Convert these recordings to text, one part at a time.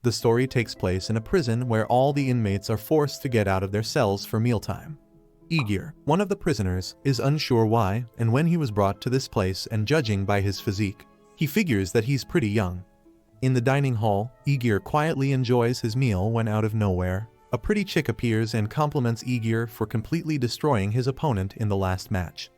The story takes place in a prison where all the inmates are forced to get out of their cells for mealtime. Aegir, one of the prisoners, is unsure why and when he was brought to this place, and judging by his physique, he figures that he's pretty young. In the dining hall, Aegir quietly enjoys his meal when out of nowhere, a pretty chick appears and compliments Aegir for completely destroying his opponent in the last match.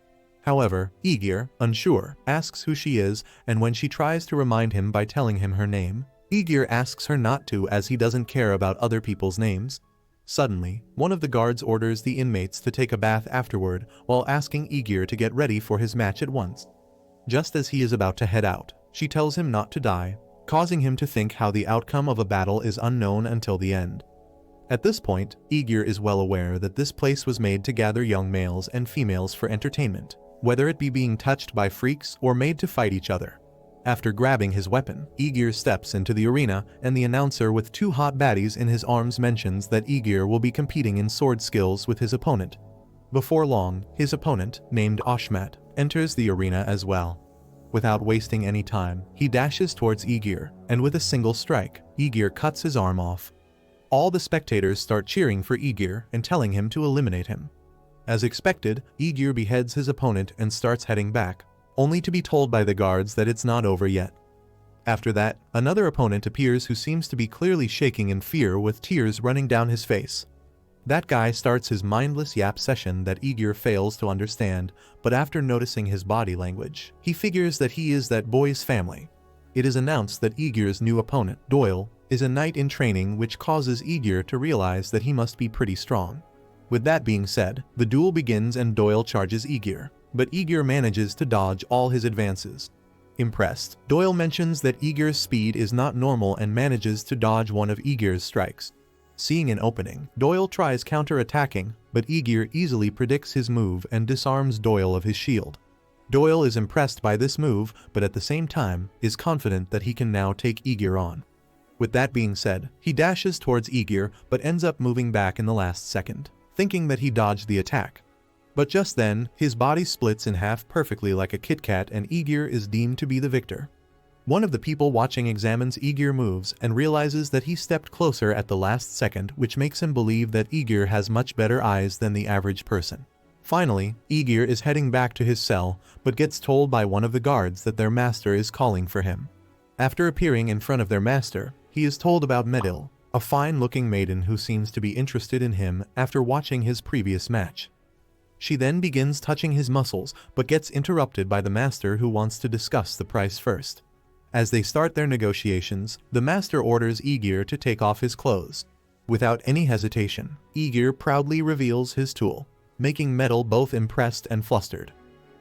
However, Aegir, unsure, asks who she is, and when she tries to remind him by telling him her name, Aegir asks her not to, as he doesn't care about other people's names. Suddenly, one of the guards orders the inmates to take a bath afterward while asking Aegir to get ready for his match at once. Just as he is about to head out, she tells him not to die, causing him to think how the outcome of a battle is unknown until the end. At this point, Aegir is well aware that this place was made to gather young males and females for entertainment, whether it be being touched by freaks or made to fight each other. After grabbing his weapon, Aegir steps into the arena, and the announcer with two hot baddies in his arms mentions that Aegir will be competing in sword skills with his opponent. Before long, his opponent, named Ashmat, enters the arena as well. Without wasting any time, he dashes towards Aegir, and with a single strike, Aegir cuts his arm off. All the spectators start cheering for Aegir and telling him to eliminate him. As expected, Aegir beheads his opponent and starts heading back, only to be told by the guards that it's not over yet. After that, another opponent appears who seems to be clearly shaking in fear with tears running down his face. That guy starts his mindless yap session that Aegir fails to understand, but after noticing his body language, he figures that he is that boy's family. It is announced that Aegir's new opponent, Doyle, is a knight in training, which causes Aegir to realize that he must be pretty strong. With that being said, the duel begins and Doyle charges Aegir, but Aegir manages to dodge all his advances. Impressed, Doyle mentions that Aegir's speed is not normal and manages to dodge one of Aegir's strikes. Seeing an opening, Doyle tries counter-attacking, but Aegir easily predicts his move and disarms Doyle of his shield. Doyle is impressed by this move, but at the same time, is confident that he can now take Aegir on. With that being said, he dashes towards Aegir but ends up moving back in the last second, thinking that he dodged the attack. But just then, his body splits in half perfectly like a Kit Kat and Aegir is deemed to be the victor. One of the people watching examines Aegir moves and realizes that he stepped closer at the last second, which makes him believe that Aegir has much better eyes than the average person. Finally, Aegir is heading back to his cell, but gets told by one of the guards that their master is calling for him. After appearing in front of their master, he is told about Medil, a fine-looking maiden who seems to be interested in him after watching his previous match. She then begins touching his muscles, but gets interrupted by the master, who wants to discuss the price first. As they start their negotiations, the master orders Aegir to take off his clothes. Without any hesitation, Aegir proudly reveals his tool, making Medil both impressed and flustered.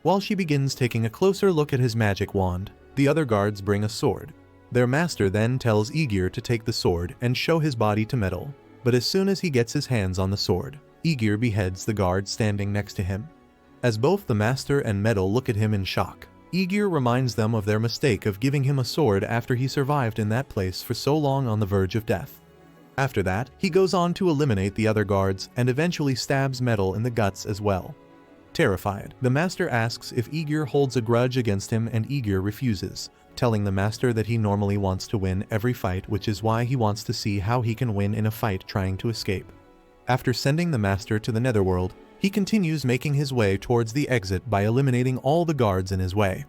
While she begins taking a closer look at his magic wand, the other guards bring a sword. Their master then tells Aegir to take the sword and show his body to Medil, but as soon as he gets his hands on the sword, Aegir beheads the guard standing next to him. As both the master and Medil look at him in shock, Aegir reminds them of their mistake of giving him a sword after he survived in that place for so long on the verge of death. After that, he goes on to eliminate the other guards and eventually stabs Medil in the guts as well. Terrified, the master asks if Aegir holds a grudge against him, and Aegir refuses, telling the master that he normally wants to win every fight, which is why he wants to see how he can win in a fight trying to escape. After sending the master to the netherworld, he continues making his way towards the exit by eliminating all the guards in his way.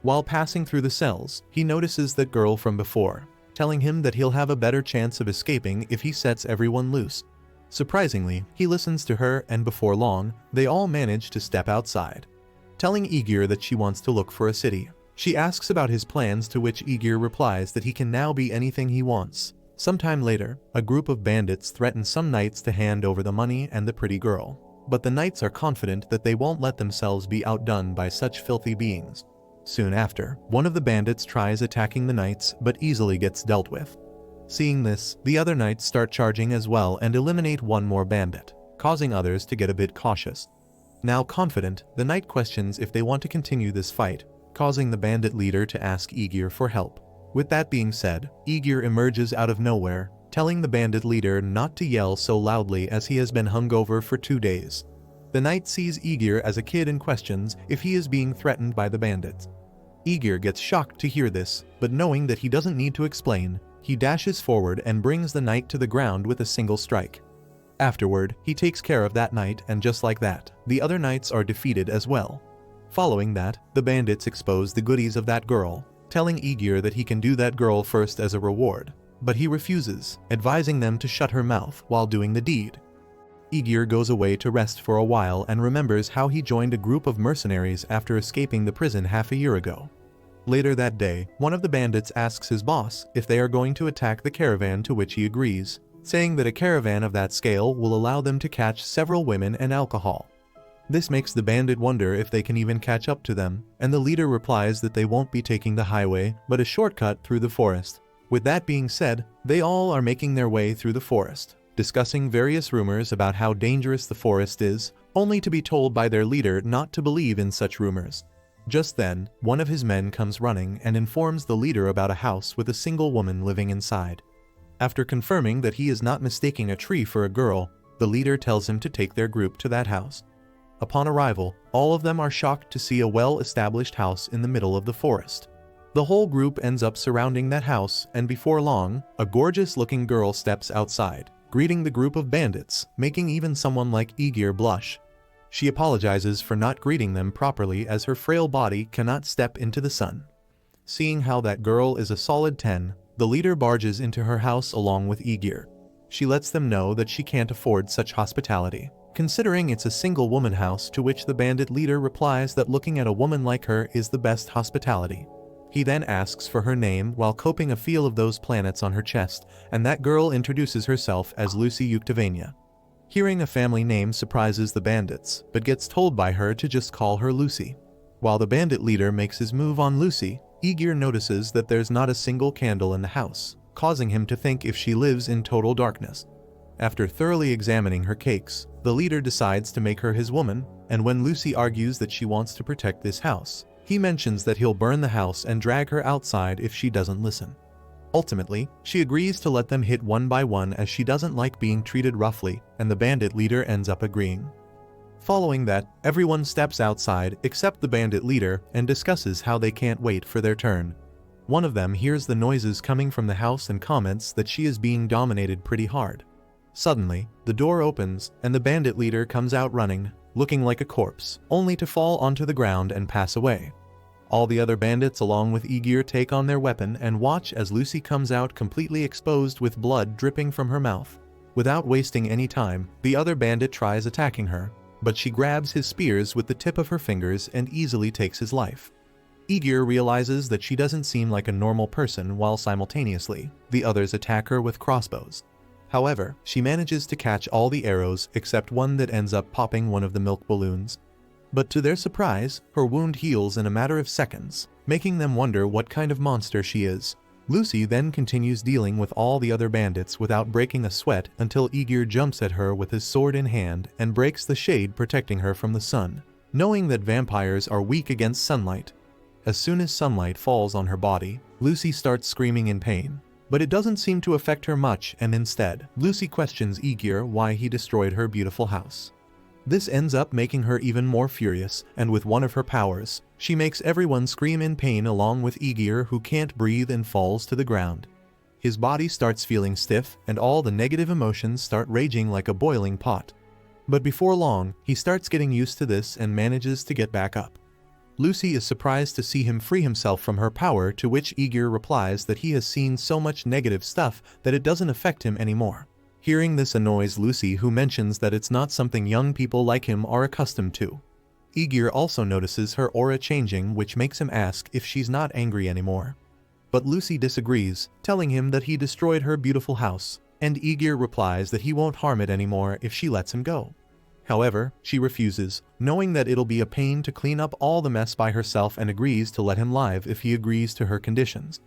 While passing through the cells, he notices that girl from before, telling him that he'll have a better chance of escaping if he sets everyone loose. Surprisingly, he listens to her, and before long, they all manage to step outside. Telling Aegir that she wants to look for a city, she asks about his plans, to which Aegir replies that he can now be anything he wants. Sometime later, a group of bandits threaten some knights to hand over the money and the pretty girl, but the knights are confident that they won't let themselves be outdone by such filthy beings. Soon after, one of the bandits tries attacking the knights but easily gets dealt with. Seeing this, the other knights start charging as well and eliminate one more bandit, causing others to get a bit cautious. Now confident, the knight questions if they want to continue this fight, causing the bandit leader to ask Aegir for help. With that being said, Aegir emerges out of nowhere, telling the bandit leader not to yell so loudly as he has been hungover for 2 days. The knight sees Aegir as a kid and questions if he is being threatened by the bandits. Aegir gets shocked to hear this, but knowing that he doesn't need to explain, He dashes forward and brings the knight to the ground with a single strike. Afterward, he takes care of that knight, and just like that, the other knights are defeated as well. Following that, the bandits expose the goodies of that girl, telling Aegir that he can do that girl first as a reward, but he refuses, advising them to shut her mouth while doing the deed. Aegir goes away to rest for a while and remembers how he joined a group of mercenaries after escaping the prison half a year ago. Later that day, one of the bandits asks his boss if they are going to attack the caravan, to which he agrees, saying that a caravan of that scale will allow them to catch several women and alcohol. This makes the bandit wonder if they can even catch up to them, and the leader replies that they won't be taking the highway, but a shortcut through the forest. With that being said, they all are making their way through the forest, discussing various rumors about how dangerous the forest is, only to be told by their leader not to believe in such rumors. Just then, one of his men comes running and informs the leader about a house with a single woman living inside. After confirming that he is not mistaking a tree for a girl, the leader tells him to take their group to that house. Upon arrival, all of them are shocked to see a well-established house in the middle of the forest. The whole group ends up surrounding that house, and before long, a gorgeous-looking girl steps outside, greeting the group of bandits, making even someone like Aegir blush. She apologizes for not greeting them properly as her frail body cannot step into the sun. Seeing how that girl is a solid 10, the leader barges into her house along with Aegir. She lets them know that she can't afford such hospitality, considering it's a single woman house, to which the bandit leader replies that looking at a woman like her is the best hospitality. He then asks for her name while coping a feel of those planets on her chest, and that girl introduces herself as Lucy Yuktavania. Hearing a family name surprises the bandits, but gets told by her to just call her Lucy. While the bandit leader makes his move on Lucy, Aegir notices that there's not a single candle in the house, causing him to think if she lives in total darkness. After thoroughly examining her cakes, the leader decides to make her his woman, and when Lucy argues that she wants to protect this house, he mentions that he'll burn the house and drag her outside if she doesn't listen. Ultimately, she agrees to let them hit one by one as she doesn't like being treated roughly, and the bandit leader ends up agreeing. Following that, everyone steps outside except the bandit leader and discusses how they can't wait for their turn. One of them hears the noises coming from the house and comments that she is being dominated pretty hard. Suddenly, the door opens and the bandit leader comes out running, looking like a corpse, only to fall onto the ground and pass away. All the other bandits along with Aegir take on their weapon and watch as Lucy comes out completely exposed with blood dripping from her mouth. Without wasting any time, the other bandit tries attacking her, but she grabs his spears with the tip of her fingers and easily takes his life. Aegir realizes that she doesn't seem like a normal person, while simultaneously, the others attack her with crossbows. However, she manages to catch all the arrows except one that ends up popping one of the milk balloons. But to their surprise, her wound heals in a matter of seconds, making them wonder what kind of monster she is. Lucy then continues dealing with all the other bandits without breaking a sweat until Aegir jumps at her with his sword in hand and breaks the shade protecting her from the sun, knowing that vampires are weak against sunlight. As soon as sunlight falls on her body, Lucy starts screaming in pain. But it doesn't seem to affect her much, and instead, Lucy questions Aegir why he destroyed her beautiful house. This ends up making her even more furious, and with one of her powers, she makes everyone scream in pain along with Aegir, who can't breathe and falls to the ground. His body starts feeling stiff, and all the negative emotions start raging like a boiling pot. But before long, he starts getting used to this and manages to get back up. Lucy is surprised to see him free himself from her power, to which Aegir replies that he has seen so much negative stuff that it doesn't affect him anymore. Hearing this annoys Lucy, who mentions that it's not something young people like him are accustomed to. Aegir also notices her aura changing, which makes him ask if she's not angry anymore. But Lucy disagrees, telling him that he destroyed her beautiful house, and Aegir replies that he won't harm it anymore if she lets him go. However, she refuses, knowing that it'll be a pain to clean up all the mess by herself, and agrees to let him live if he agrees to her conditions.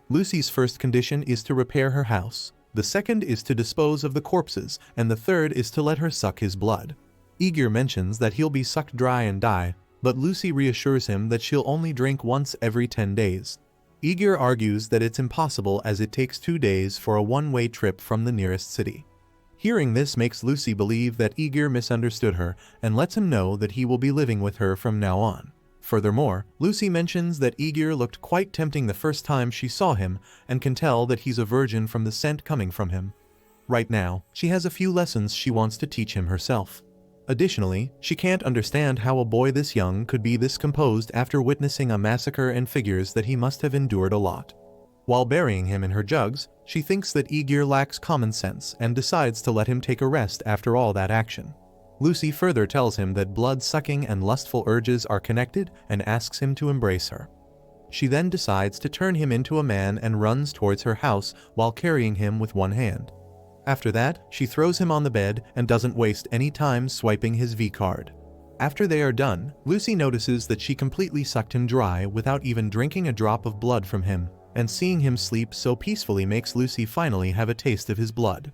Lucy's first condition is to repair her house. The second is to dispose of the corpses, and the third is to let her suck his blood. Aegir mentions that he'll be sucked dry and die, but Lucy reassures him that she'll only drink once every 10 days. Aegir argues that it's impossible as it takes 2 days for a one-way trip from the nearest city. Hearing this makes Lucy believe that Aegir misunderstood her and lets him know that he will be living with her from now on. Furthermore, Lucy mentions that Aegir looked quite tempting the first time she saw him and can tell that he's a virgin from the scent coming from him. Right now, she has a few lessons she wants to teach him herself. Additionally, she can't understand how a boy this young could be this composed after witnessing a massacre and figures that he must have endured a lot. While burying him in her jugs, she thinks that Aegir lacks common sense and decides to let him take a rest after all that action. Lucy further tells him that blood-sucking and lustful urges are connected and asks him to embrace her. She then decides to turn him into a man and runs towards her house while carrying him with one hand. After that, she throws him on the bed and doesn't waste any time swiping his V-card. After they are done, Lucy notices that she completely sucked him dry without even drinking a drop of blood from him, and seeing him sleep so peacefully makes Lucy finally have a taste of his blood.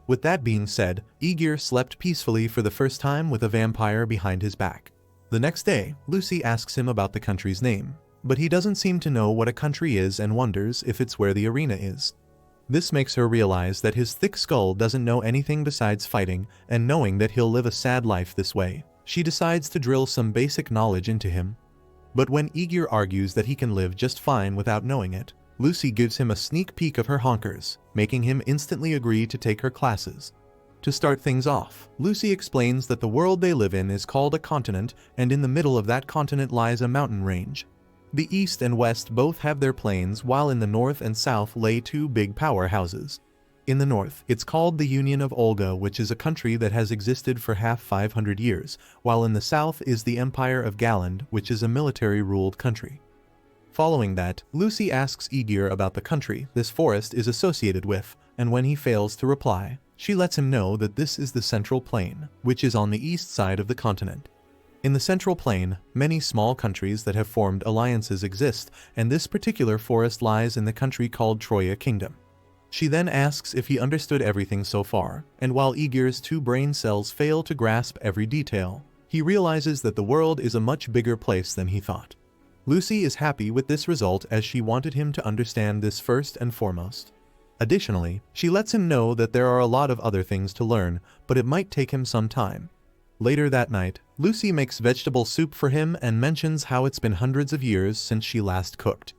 With that being said, Aegir slept peacefully for the first time with a vampire behind his back. The next day, Lucy asks him about the country's name, but he doesn't seem to know what a country is and wonders if it's where the arena is. This makes her realize that his thick skull doesn't know anything besides fighting, and knowing that he'll live a sad life this way, she decides to drill some basic knowledge into him. But when Aegir argues that he can live just fine without knowing it, Lucy gives him a sneak peek of her honkers, making him instantly agree to take her classes. To start things off, Lucy explains that the world they live in is called a continent, and in the middle of that continent lies a mountain range. The east and west both have their plains, while in the north and south lay two big powerhouses. In the north, it's called the Union of Olga, which is a country that has existed for 500 years, while in the south is the Empire of Galand, which is a military-ruled country. Following that, Lucy asks Aegir about the country this forest is associated with, and when he fails to reply, she lets him know that this is the Central Plain, which is on the east side of the continent. In the Central Plain, many small countries that have formed alliances exist, and this particular forest lies in the country called Troya Kingdom. She then asks if he understood everything so far, and while Aegir's two brain cells fail to grasp every detail, he realizes that the world is a much bigger place than he thought. Lucy is happy with this result as she wanted him to understand this first and foremost. Additionally, she lets him know that there are a lot of other things to learn, but it might take him some time. Later that night, Lucy makes vegetable soup for him and mentions how it's been hundreds of years since she last cooked.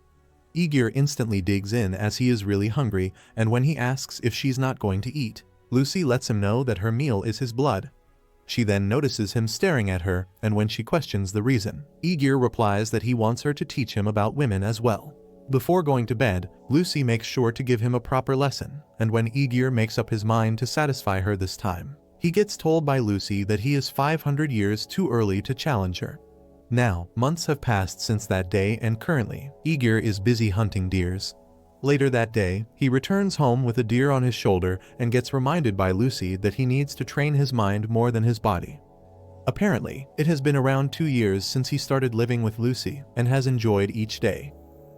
Aegir instantly digs in as he is really hungry, and when he asks if she's not going to eat, Lucy lets him know that her meal is his blood. She then notices him staring at her, and when she questions the reason, Aegir replies that he wants her to teach him about women as well. Before going to bed, Lucy makes sure to give him a proper lesson, and when Aegir makes up his mind to satisfy her this time, he gets told by Lucy that he is 500 years too early to challenge her. Now, months have passed since that day, and currently, Aegir is busy hunting deers. Later that day, he returns home with a deer on his shoulder and gets reminded by Lucy that he needs to train his mind more than his body. Apparently, it has been around 2 years since he started living with Lucy and has enjoyed each day.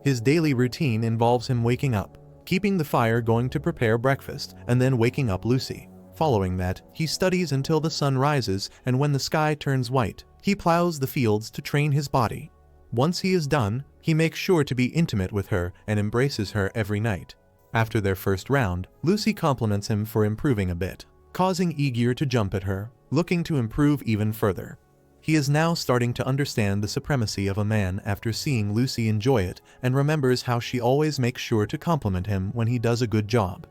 His daily routine involves him waking up, keeping the fire going to prepare breakfast, and then waking up Lucy. Following that, he studies until the sun rises, and when the sky turns white, he plows the fields to train his body. Once he is done, he makes sure to be intimate with her and embraces her every night. After their first round, Lucy compliments him for improving a bit, causing Aegir to jump at her, looking to improve even further. He is now starting to understand the supremacy of a man after seeing Lucy enjoy it, and remembers how she always makes sure to compliment him when he does a good job.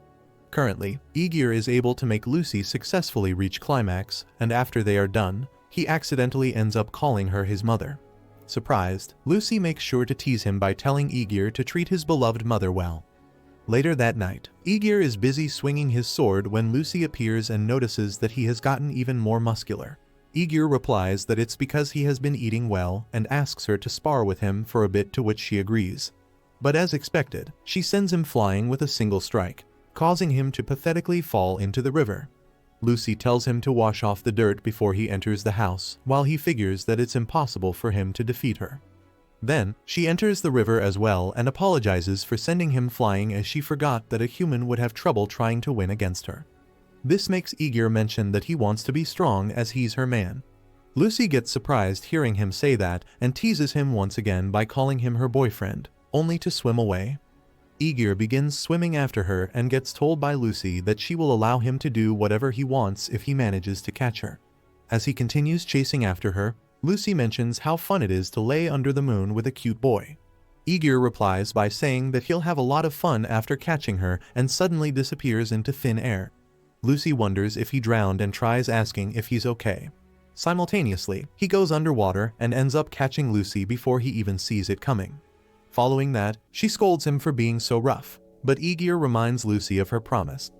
Currently, Aegir is able to make Lucy successfully reach climax, and after they are done, he accidentally ends up calling her his mother. Surprised, Lucy makes sure to tease him by telling Aegir to treat his beloved mother well. Later that night, Aegir is busy swinging his sword when Lucy appears and notices that he has gotten even more muscular. Aegir replies that it's because he has been eating well and asks her to spar with him for a bit, to which she agrees. But as expected, she sends him flying with a single strike, causing him to pathetically fall into the river. Lucy tells him to wash off the dirt before he enters the house, while he figures that it's impossible for him to defeat her. Then, she enters the river as well and apologizes for sending him flying, as she forgot that a human would have trouble trying to win against her. This makes Aegir mention that he wants to be strong as he's her man. Lucy gets surprised hearing him say that and teases him once again by calling him her boyfriend, only to swim away. Aegir begins swimming after her and gets told by Lucy that she will allow him to do whatever he wants if he manages to catch her. As he continues chasing after her, Lucy mentions how fun it is to lay under the moon with a cute boy. Aegir replies by saying that he'll have a lot of fun after catching her and suddenly disappears into thin air. Lucy wonders if he drowned and tries asking if he's okay. Simultaneously, he goes underwater and ends up catching Lucy before he even sees it coming. Following that, she scolds him for being so rough, but Aegir reminds Lucy of her promise.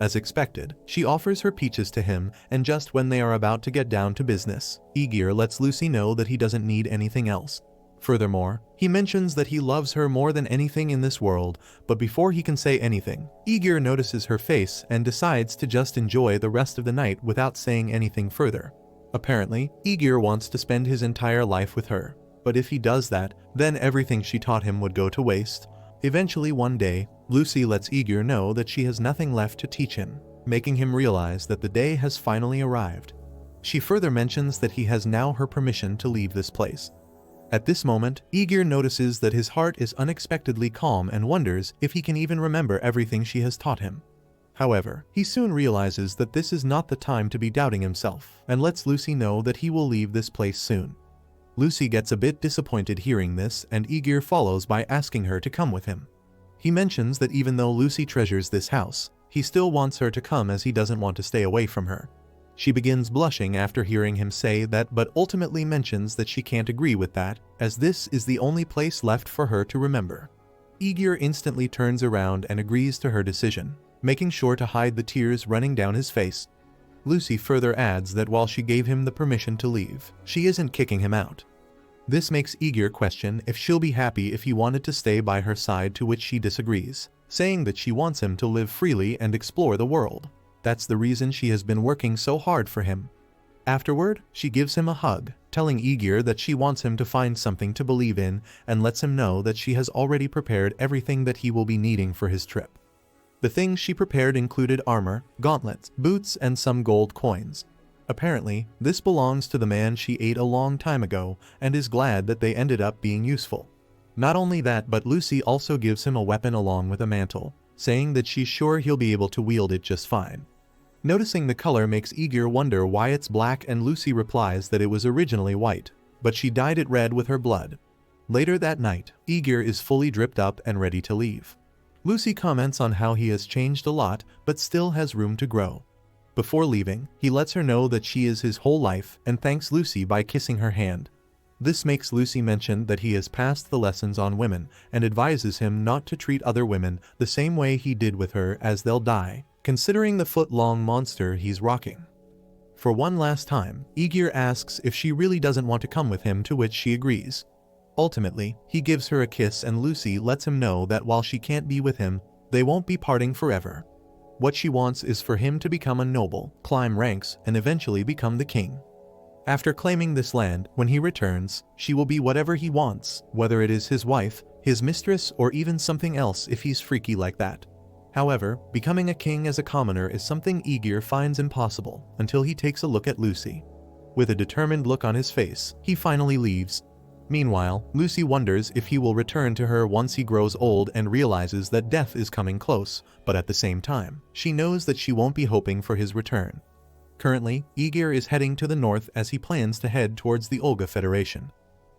As expected, she offers her peaches to him, and just when they are about to get down to business, Aegir lets Lucy know that he doesn't need anything else. Furthermore, he mentions that he loves her more than anything in this world, but before he can say anything, Aegir notices her face and decides to just enjoy the rest of the night without saying anything further. Apparently, Aegir wants to spend his entire life with her, but if he does that, then everything she taught him would go to waste. Eventually one day, Lucy lets Aegir know that she has nothing left to teach him, making him realize that the day has finally arrived. She further mentions that he has now her permission to leave this place. At this moment, Aegir notices that his heart is unexpectedly calm and wonders if he can even remember everything she has taught him. However, he soon realizes that this is not the time to be doubting himself, and lets Lucy know that he will leave this place soon. Lucy gets a bit disappointed hearing this, and Aegir follows by asking her to come with him. He mentions that even though Lucy treasures this house, he still wants her to come as he doesn't want to stay away from her. She begins blushing after hearing him say that, but ultimately mentions that she can't agree with that, as this is the only place left for her to remember. Aegir instantly turns around and agrees to her decision, making sure to hide the tears running down his face. Lucy further adds that while she gave him the permission to leave, she isn't kicking him out. This makes Aegir question if she'll be happy if he wanted to stay by her side, to which she disagrees, saying that she wants him to live freely and explore the world. That's the reason she has been working so hard for him. Afterward, she gives him a hug, telling Aegir that she wants him to find something to believe in, and lets him know that she has already prepared everything that he will be needing for his trip. The things she prepared included armor, gauntlets, boots, and some gold coins. Apparently, this belongs to the man she ate a long time ago, and is glad that they ended up being useful. Not only that, but Lucy also gives him a weapon along with a mantle, saying that she's sure he'll be able to wield it just fine. Noticing the color makes Aegir wonder why it's black, and Lucy replies that it was originally white, but she dyed it red with her blood. Later that night, Aegir is fully dripped up and ready to leave. Lucy comments on how he has changed a lot, but still has room to grow. Before leaving, he lets her know that she is his whole life and thanks Lucy by kissing her hand. This makes Lucy mention that he has passed the lessons on women and advises him not to treat other women the same way he did with her, as they'll die, considering the foot-long monster he's rocking. For one last time, Aegir asks if she really doesn't want to come with him, to which she agrees. Ultimately, he gives her a kiss, and Lucy lets him know that while she can't be with him, they won't be parting forever. What she wants is for him to become a noble, climb ranks, and eventually become the king. After claiming this land, when he returns, she will be whatever he wants, whether it is his wife, his mistress, or even something else if he's freaky like that. However, becoming a king as a commoner is something Aegir finds impossible until he takes a look at Lucy. With a determined look on his face, he finally leaves. Meanwhile, Lucy wonders if he will return to her once he grows old and realizes that death is coming close, but at the same time, she knows that she won't be hoping for his return. Currently, Aegir is heading to the north as he plans to head towards the Olga Federation.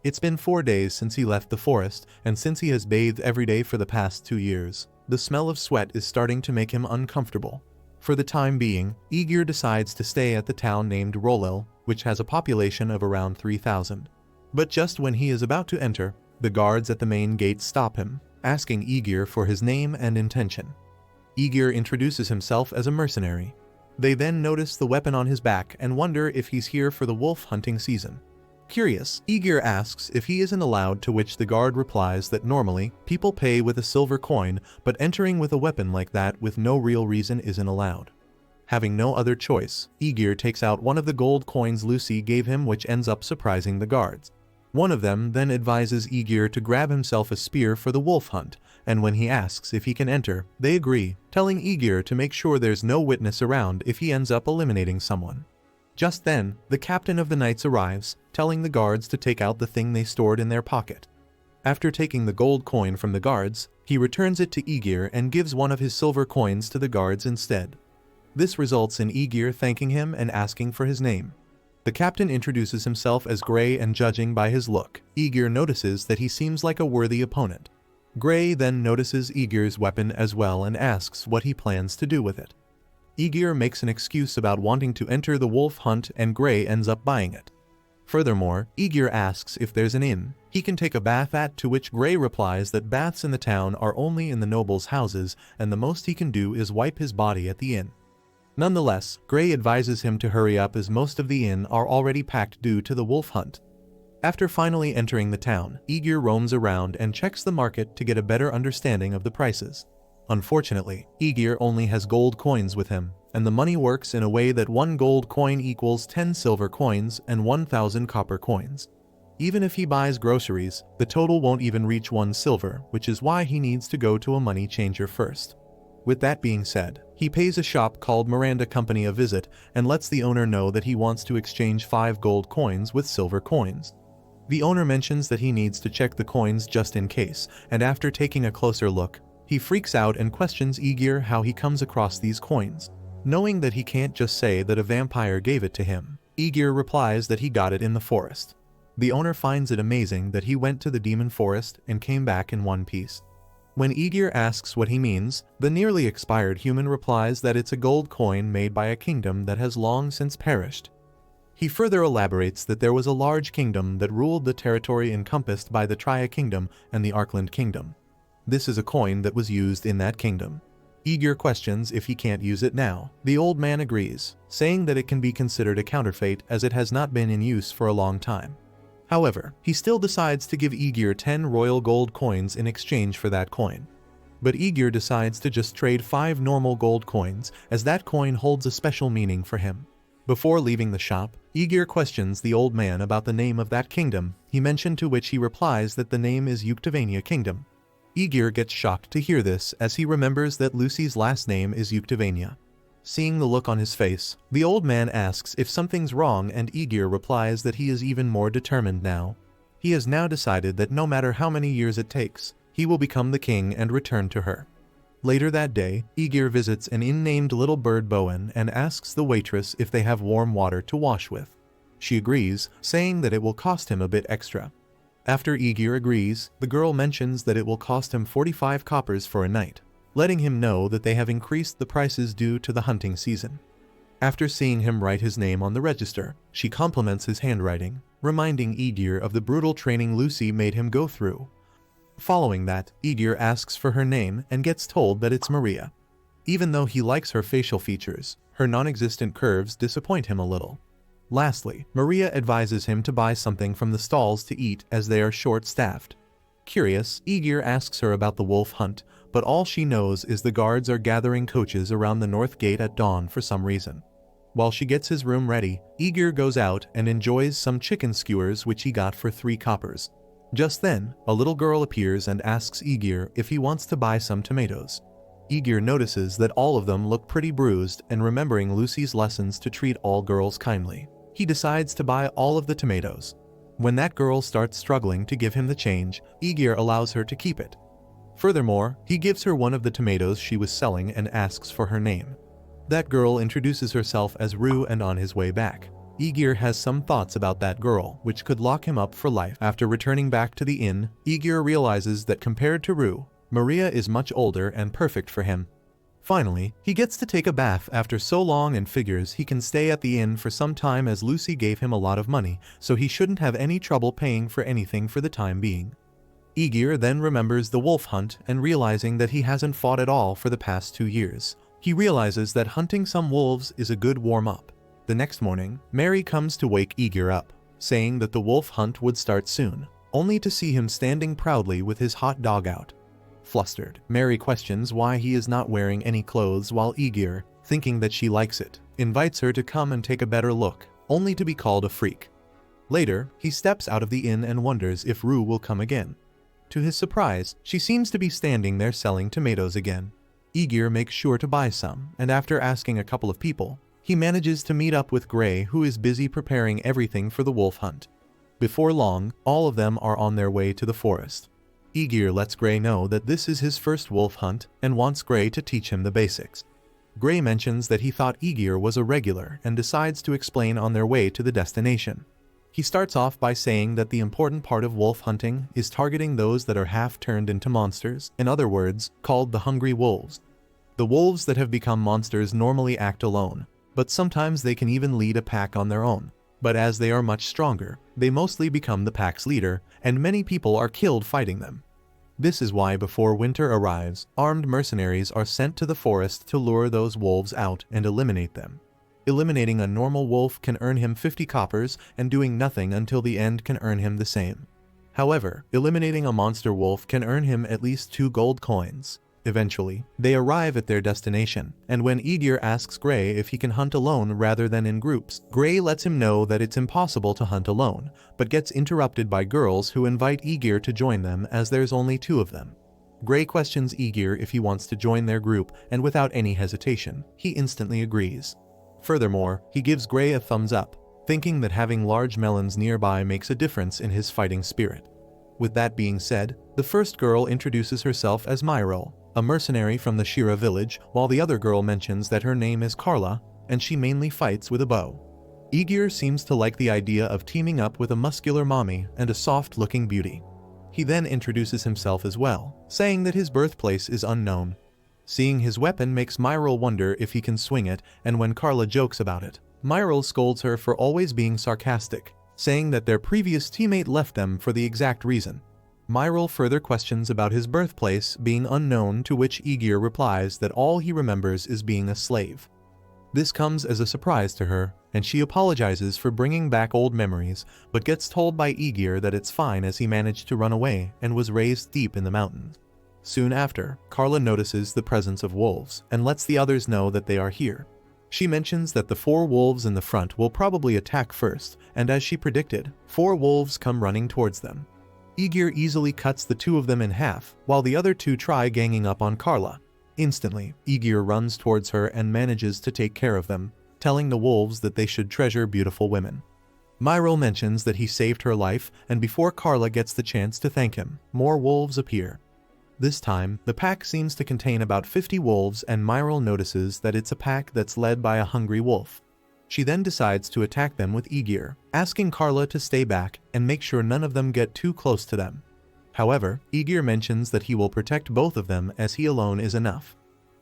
It's been 4 days since he left the forest, and since he has bathed every day for the past 2 years, the smell of sweat is starting to make him uncomfortable. For the time being, Aegir decides to stay at the town named Rolel, which has a population of around 3,000. But just when he is about to enter, the guards at the main gate stop him, asking Aegir for his name and intention. Aegir introduces himself as a mercenary. They then notice the weapon on his back and wonder if he's here for the wolf hunting season. Curious, Aegir asks if he isn't allowed, to which the guard replies that normally, people pay with a silver coin, but entering with a weapon like that with no real reason isn't allowed. Having no other choice, Aegir takes out one of the gold coins Lucy gave him, which ends up surprising the guards. One of them then advises Aegir to grab himself a spear for the wolf hunt, and when he asks if he can enter, they agree, telling Aegir to make sure there's no witness around if he ends up eliminating someone. Just then, the captain of the knights arrives, telling the guards to take out the thing they stored in their pocket. After taking the gold coin from the guards, he returns it to Aegir and gives one of his silver coins to the guards instead. This results in Aegir thanking him and asking for his name. The captain introduces himself as Gray, and judging by his look, Aegir notices that he seems like a worthy opponent. Gray then notices Aegir's weapon as well and asks what he plans to do with it. Aegir makes an excuse about wanting to enter the wolf hunt, and Gray ends up buying it. Furthermore, Aegir asks if there's an inn he can take a bath at, to which Gray replies that baths in the town are only in the nobles' houses and the most he can do is wipe his body at the inn. Nonetheless, Gray advises him to hurry up as most of the inn are already packed due to the wolf hunt. After finally entering the town, Aegir roams around and checks the market to get a better understanding of the prices. Unfortunately, Aegir only has gold coins with him, and the money works in a way that 1 gold coin equals 10 silver coins and 1,000 copper coins. Even if he buys groceries, the total won't even reach 1 silver, which is why he needs to go to a money changer first. With that being said, he pays a shop called Miranda Company a visit and lets the owner know that he wants to exchange 5 gold coins with silver coins. The owner mentions that he needs to check the coins just in case, and after taking a closer look, he freaks out and questions Aegir how he comes across these coins. Knowing that he can't just say that a vampire gave it to him, Aegir replies that he got it in the forest. The owner finds it amazing that he went to the demon forest and came back in one piece. When Aegir asks what he means, the nearly expired human replies that it's a gold coin made by a kingdom that has long since perished. He further elaborates that there was a large kingdom that ruled the territory encompassed by the Tria Kingdom and the Arkland Kingdom. This is a coin that was used in that kingdom. Aegir questions if he can't use it now. The old man agrees, saying that it can be considered a counterfeit as it has not been in use for a long time. However, he still decides to give Aegir 10 royal gold coins in exchange for that coin. But Aegir decides to just trade 5 normal gold coins, as that coin holds a special meaning for him. Before leaving the shop, Aegir questions the old man about the name of that kingdom he mentioned, to which he replies that the name is Yuktavania Kingdom. Aegir gets shocked to hear this, as he remembers that Lucy's last name is Yuktavania. Seeing the look on his face, the old man asks if something's wrong, and Aegir replies that he is even more determined now. He has now decided that no matter how many years it takes, he will become the king and return to her. Later that day, Aegir visits an inn named Little Bird Bowen and asks the waitress if they have warm water to wash with. She agrees, saying that it will cost him a bit extra. After Aegir agrees, the girl mentions that it will cost him 45 coppers for a night, letting him know that they have increased the prices due to the hunting season. After seeing him write his name on the register, she compliments his handwriting, reminding Aegir of the brutal training Lucy made him go through. Following that, Aegir asks for her name and gets told that it's Maria. Even though he likes her facial features, her non-existent curves disappoint him a little. Lastly, Maria advises him to buy something from the stalls to eat as they are short-staffed. Curious, Aegir asks her about the wolf hunt, but all she knows is the guards are gathering coaches around the north gate at dawn for some reason. While she gets his room ready, Aegir goes out and enjoys some chicken skewers which he got for 3 coppers. Just then, a little girl appears and asks Aegir if he wants to buy some tomatoes. Aegir notices that all of them look pretty bruised, and remembering Lucy's lessons to treat all girls kindly, he decides to buy all of the tomatoes. When that girl starts struggling to give him the change, Aegir allows her to keep it. Furthermore, he gives her one of the tomatoes she was selling and asks for her name. That girl introduces herself as Rue, and on his way back, Aegir has some thoughts about that girl, which could lock him up for life. After returning back to the inn, Aegir realizes that compared to Rue, Maria is much older and perfect for him. Finally, he gets to take a bath after so long and figures he can stay at the inn for some time, as Lucy gave him a lot of money, so he shouldn't have any trouble paying for anything for the time being. Aegir then remembers the wolf hunt, and realizing that he hasn't fought at all for the past 2 years, he realizes that hunting some wolves is a good warm-up. The next morning, Mary comes to wake Aegir up, saying that the wolf hunt would start soon, only to see him standing proudly with his hot dog out. Flustered, Mary questions why he is not wearing any clothes, while Aegir, thinking that she likes it, invites her to come and take a better look, only to be called a freak. Later, he steps out of the inn and wonders if Rue will come again. To his surprise, she seems to be standing there selling tomatoes again. Aegir makes sure to buy some, and after asking a couple of people, he manages to meet up with Gray, who is busy preparing everything for the wolf hunt. Before long, all of them are on their way to the forest. Aegir lets Gray know that this is his first wolf hunt and wants Gray to teach him the basics. Gray mentions that he thought Aegir was a regular and decides to explain on their way to the destination. He starts off by saying that the important part of wolf hunting is targeting those that are half turned into monsters, in other words, called the hungry wolves. The wolves that have become monsters normally act alone, but sometimes they can even lead a pack on their own. But as they are much stronger, they mostly become the pack's leader, and many people are killed fighting them. This is why before winter arrives, armed mercenaries are sent to the forest to lure those wolves out and eliminate them. Eliminating a normal wolf can earn him 50 coppers, and doing nothing until the end can earn him the same. However, eliminating a monster wolf can earn him at least 2 gold coins. Eventually, they arrive at their destination, and when Aegir asks Gray if he can hunt alone rather than in groups, Gray lets him know that it's impossible to hunt alone, but gets interrupted by girls who invite Aegir to join them as there's only 2 of them. Gray questions Aegir if he wants to join their group, and without any hesitation, he instantly agrees. Furthermore, he gives Gray a thumbs up, thinking that having large melons nearby makes a difference in his fighting spirit. With that being said, the first girl introduces herself as Myril, a mercenary from the Shira village, while the other girl mentions that her name is Carla, and she mainly fights with a bow. Aegir seems to like the idea of teaming up with a muscular mommy and a soft-looking beauty. He then introduces himself as well, saying that his birthplace is unknown. Seeing his weapon makes Myril wonder if he can swing it, and when Carla jokes about it, Myril scolds her for always being sarcastic, saying that their previous teammate left them for the exact reason. Myril further questions about his birthplace being unknown, to which Aegir replies that all he remembers is being a slave. This comes as a surprise to her, and she apologizes for bringing back old memories, but gets told by Aegir that it's fine as he managed to run away and was raised deep in the mountains. Soon after, Carla notices the presence of wolves and lets the others know that they are here. She mentions that the 4 wolves in the front will probably attack first, and as she predicted, 4 wolves come running towards them. Aegir easily cuts the 2 of them in half, while the other 2 try ganging up on Carla. Instantly, Aegir runs towards her and manages to take care of them, telling the wolves that they should treasure beautiful women. Myril mentions that he saved her life, and before Carla gets the chance to thank him, more wolves appear. This time, the pack seems to contain about 50 wolves, and Myril notices that it's a pack that's led by a hungry wolf. She then decides to attack them with Aegir, asking Carla to stay back and make sure none of them get too close to them. However, Aegir mentions that he will protect both of them as he alone is enough.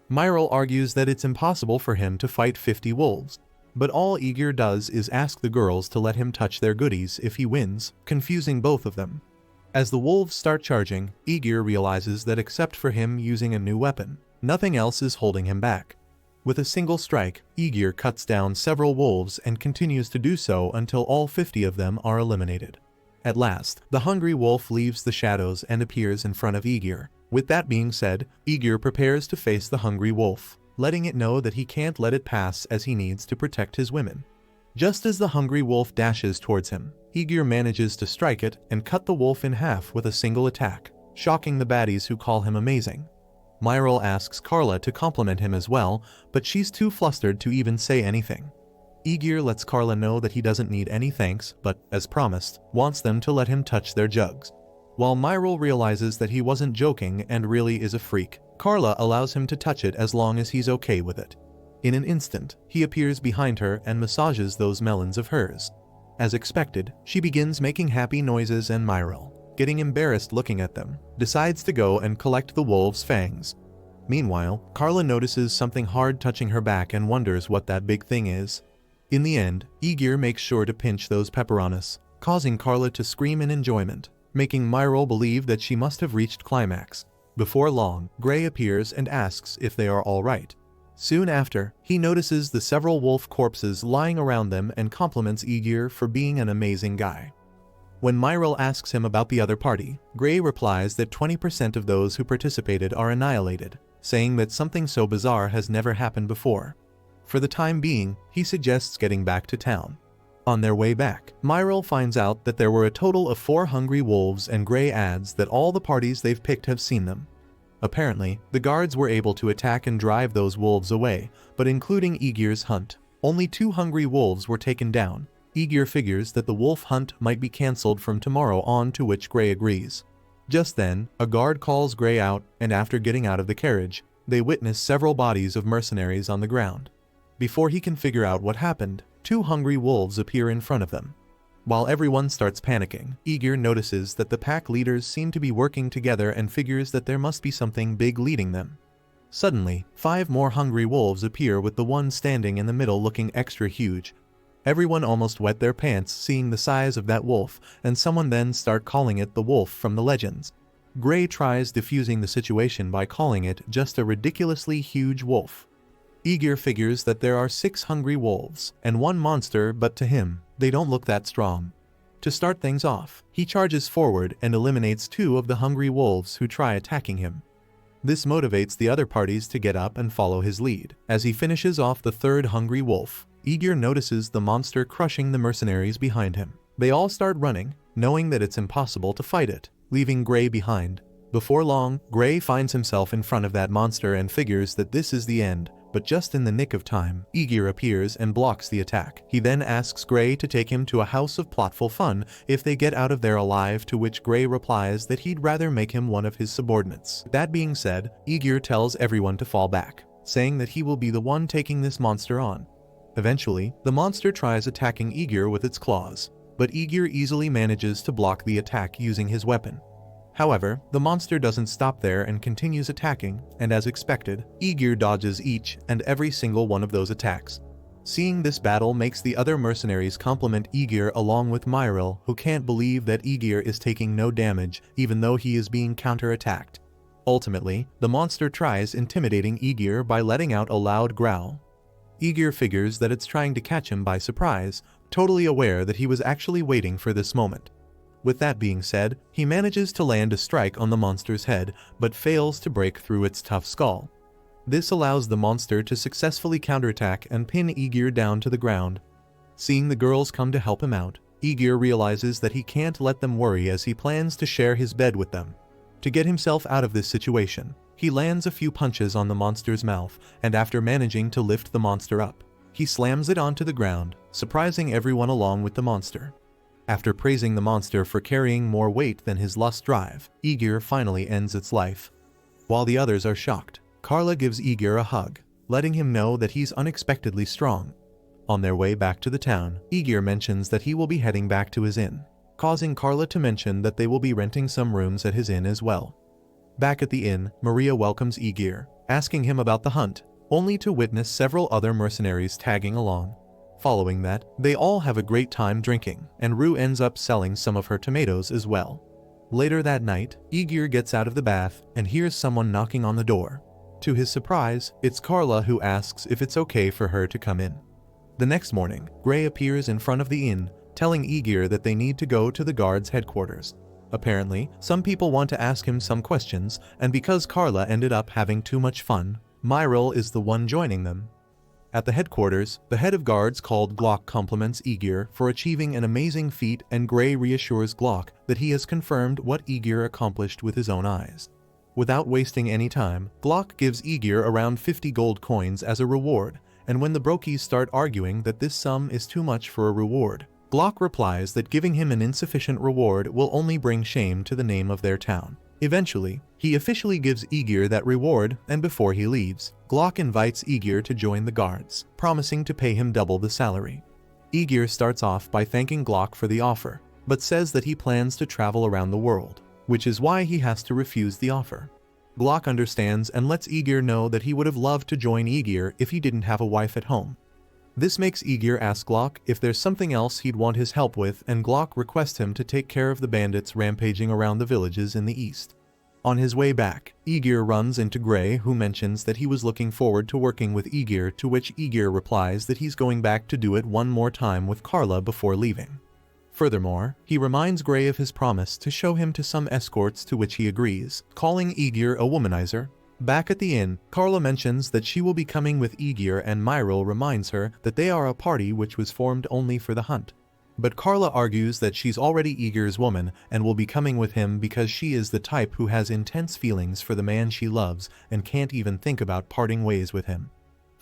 Myril argues that it's impossible for him to fight 50 wolves, but all Aegir does is ask the girls to let him touch their goodies if he wins, confusing both of them. As the wolves start charging, Aegir realizes that except for him using a new weapon, nothing else is holding him back. With a single strike, Aegir cuts down several wolves and continues to do so until all 50 of them are eliminated. At last, the hungry wolf leaves the shadows and appears in front of Aegir. With that being said, Aegir prepares to face the hungry wolf, letting it know that he can't let it pass as he needs to protect his women. Just as the hungry wolf dashes towards him, Aegir manages to strike it and cut the wolf in half with a single attack, shocking the baddies who call him amazing. Myril asks Carla to compliment him as well, but she's too flustered to even say anything. Aegir lets Carla know that he doesn't need any thanks, but, as promised, wants them to let him touch their jugs. While Myril realizes that he wasn't joking and really is a freak, Carla allows him to touch it as long as he's okay with it. In an instant, he appears behind her and massages those melons of hers. As expected, she begins making happy noises, and Myril, getting embarrassed looking at them, decides to go and collect the wolf's fangs. Meanwhile, Carla notices something hard touching her back and wonders what that big thing is. In the end, Aegir makes sure to pinch those pepperonis, causing Carla to scream in enjoyment, making Myril believe that she must have reached climax. Before long, Gray appears and asks if they are all right. Soon after, he notices the several wolf corpses lying around them and compliments Aegir for being an amazing guy. When Myril asks him about the other party, Gray replies that 20% of those who participated are annihilated, saying that something so bizarre has never happened before. For the time being, he suggests getting back to town. On their way back, Myril finds out that there were a total of 4 hungry wolves, and Gray adds that all the parties they've picked have seen them. Apparently, the guards were able to attack and drive those wolves away, but including Aegir's hunt, only 2 hungry wolves were taken down. Aegir figures that the wolf hunt might be cancelled from tomorrow on, to which Gray agrees. Just then, a guard calls Gray out, and after getting out of the carriage, they witness several bodies of mercenaries on the ground. Before he can figure out what happened, 2 hungry wolves appear in front of them. While everyone starts panicking, Aegir notices that the pack leaders seem to be working together and figures that there must be something big leading them. Suddenly, 5 more hungry wolves appear with the one standing in the middle looking extra huge. Everyone almost wet their pants seeing the size of that wolf, and someone then start calling it the wolf from the legends. Gray tries diffusing the situation by calling it just a ridiculously huge wolf. Aegir figures that there are 6 hungry wolves and 1 monster, but to him, they don't look that strong. To start things off, he charges forward and eliminates 2 of the hungry wolves who try attacking him. This motivates the other parties to get up and follow his lead. As he finishes off the 3rd hungry wolf, Aegir notices the monster crushing the mercenaries behind him. They all start running, knowing that it's impossible to fight it, leaving Gray behind. Before long, Gray finds himself in front of that monster and figures that this is the end. But just in the nick of time, Aegir appears and blocks the attack. He then asks Gray to take him to a house of plotful fun if they get out of there alive, to which Gray replies that he'd rather make him one of his subordinates. That being said, Aegir tells everyone to fall back, saying that he will be the one taking this monster on. Eventually, the monster tries attacking Aegir with its claws, but Aegir easily manages to block the attack using his weapon. However, the monster doesn't stop there and continues attacking, and as expected, Aegir dodges each and every single one of those attacks. Seeing this battle makes the other mercenaries compliment Aegir along with Myril, who can't believe that Aegir is taking no damage even though he is being counter-attacked. Ultimately, the monster tries intimidating Aegir by letting out a loud growl. Aegir figures that it's trying to catch him by surprise, totally aware that he was actually waiting for this moment. With that being said, he manages to land a strike on the monster's head, but fails to break through its tough skull. This allows the monster to successfully counterattack and pin Aegir down to the ground. Seeing the girls come to help him out, Aegir realizes that he can't let them worry as he plans to share his bed with them. To get himself out of this situation, he lands a few punches on the monster's mouth, and after managing to lift the monster up, he slams it onto the ground, surprising everyone along with the monster. After praising the monster for carrying more weight than his lust drive, Aegir finally ends its life. While the others are shocked, Carla gives Aegir a hug, letting him know that he's unexpectedly strong. On their way back to the town, Aegir mentions that he will be heading back to his inn, causing Carla to mention that they will be renting some rooms at his inn as well. Back at the inn, Maria welcomes Aegir, asking him about the hunt, only to witness several other mercenaries tagging along. Following that, they all have a great time drinking, and Rue ends up selling some of her tomatoes as well. Later that night, Aegir gets out of the bath and hears someone knocking on the door. To his surprise, it's Carla who asks if it's okay for her to come in. The next morning, Gray appears in front of the inn, telling Aegir that they need to go to the guards' headquarters. Apparently, some people want to ask him some questions, and because Carla ended up having too much fun, Myril is the one joining them. At the headquarters, the head of guards called Glock compliments Aegir for achieving an amazing feat, and Gray reassures Glock that he has confirmed what Aegir accomplished with his own eyes. Without wasting any time, Glock gives Aegir around 50 gold coins as a reward, and when the Brokies start arguing that this sum is too much for a reward, Glock replies that giving him an insufficient reward will only bring shame to the name of their town. Eventually, he officially gives Aegir that reward, and before he leaves, Glock invites Aegir to join the guards, promising to pay him double the salary. Aegir starts off by thanking Glock for the offer, but says that he plans to travel around the world, which is why he has to refuse the offer. Glock understands and lets Aegir know that he would have loved to join Aegir if he didn't have a wife at home. This makes Aegir ask Glock if there's something else he'd want his help with, and Glock requests him to take care of the bandits rampaging around the villages in the east. On his way back, Aegir runs into Gray, who mentions that he was looking forward to working with Aegir, to which Aegir replies that he's going back to do it one more time with Carla before leaving. Furthermore, he reminds Gray of his promise to show him to some escorts, to which he agrees, calling Aegir a womanizer. Back at the inn, Carla mentions that she will be coming with Aegir, and Myril reminds her that they are a party which was formed only for the hunt. But Carla argues that she's already Aegir's woman and will be coming with him because she is the type who has intense feelings for the man she loves and can't even think about parting ways with him.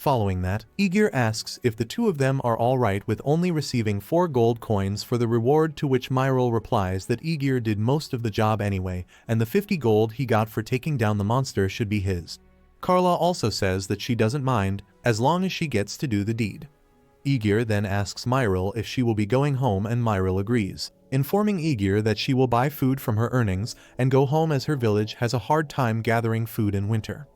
Following that, Aegir asks if the two of them are alright with only receiving 4 gold coins for the reward, to which Myril replies that Aegir did most of the job anyway, and the 50 gold he got for taking down the monster should be his. Carla also says that she doesn't mind, as long as she gets to do the deed. Aegir then asks Myril if she will be going home, and Myril agrees, informing Aegir that she will buy food from her earnings and go home as her village has a hard time gathering food in winter.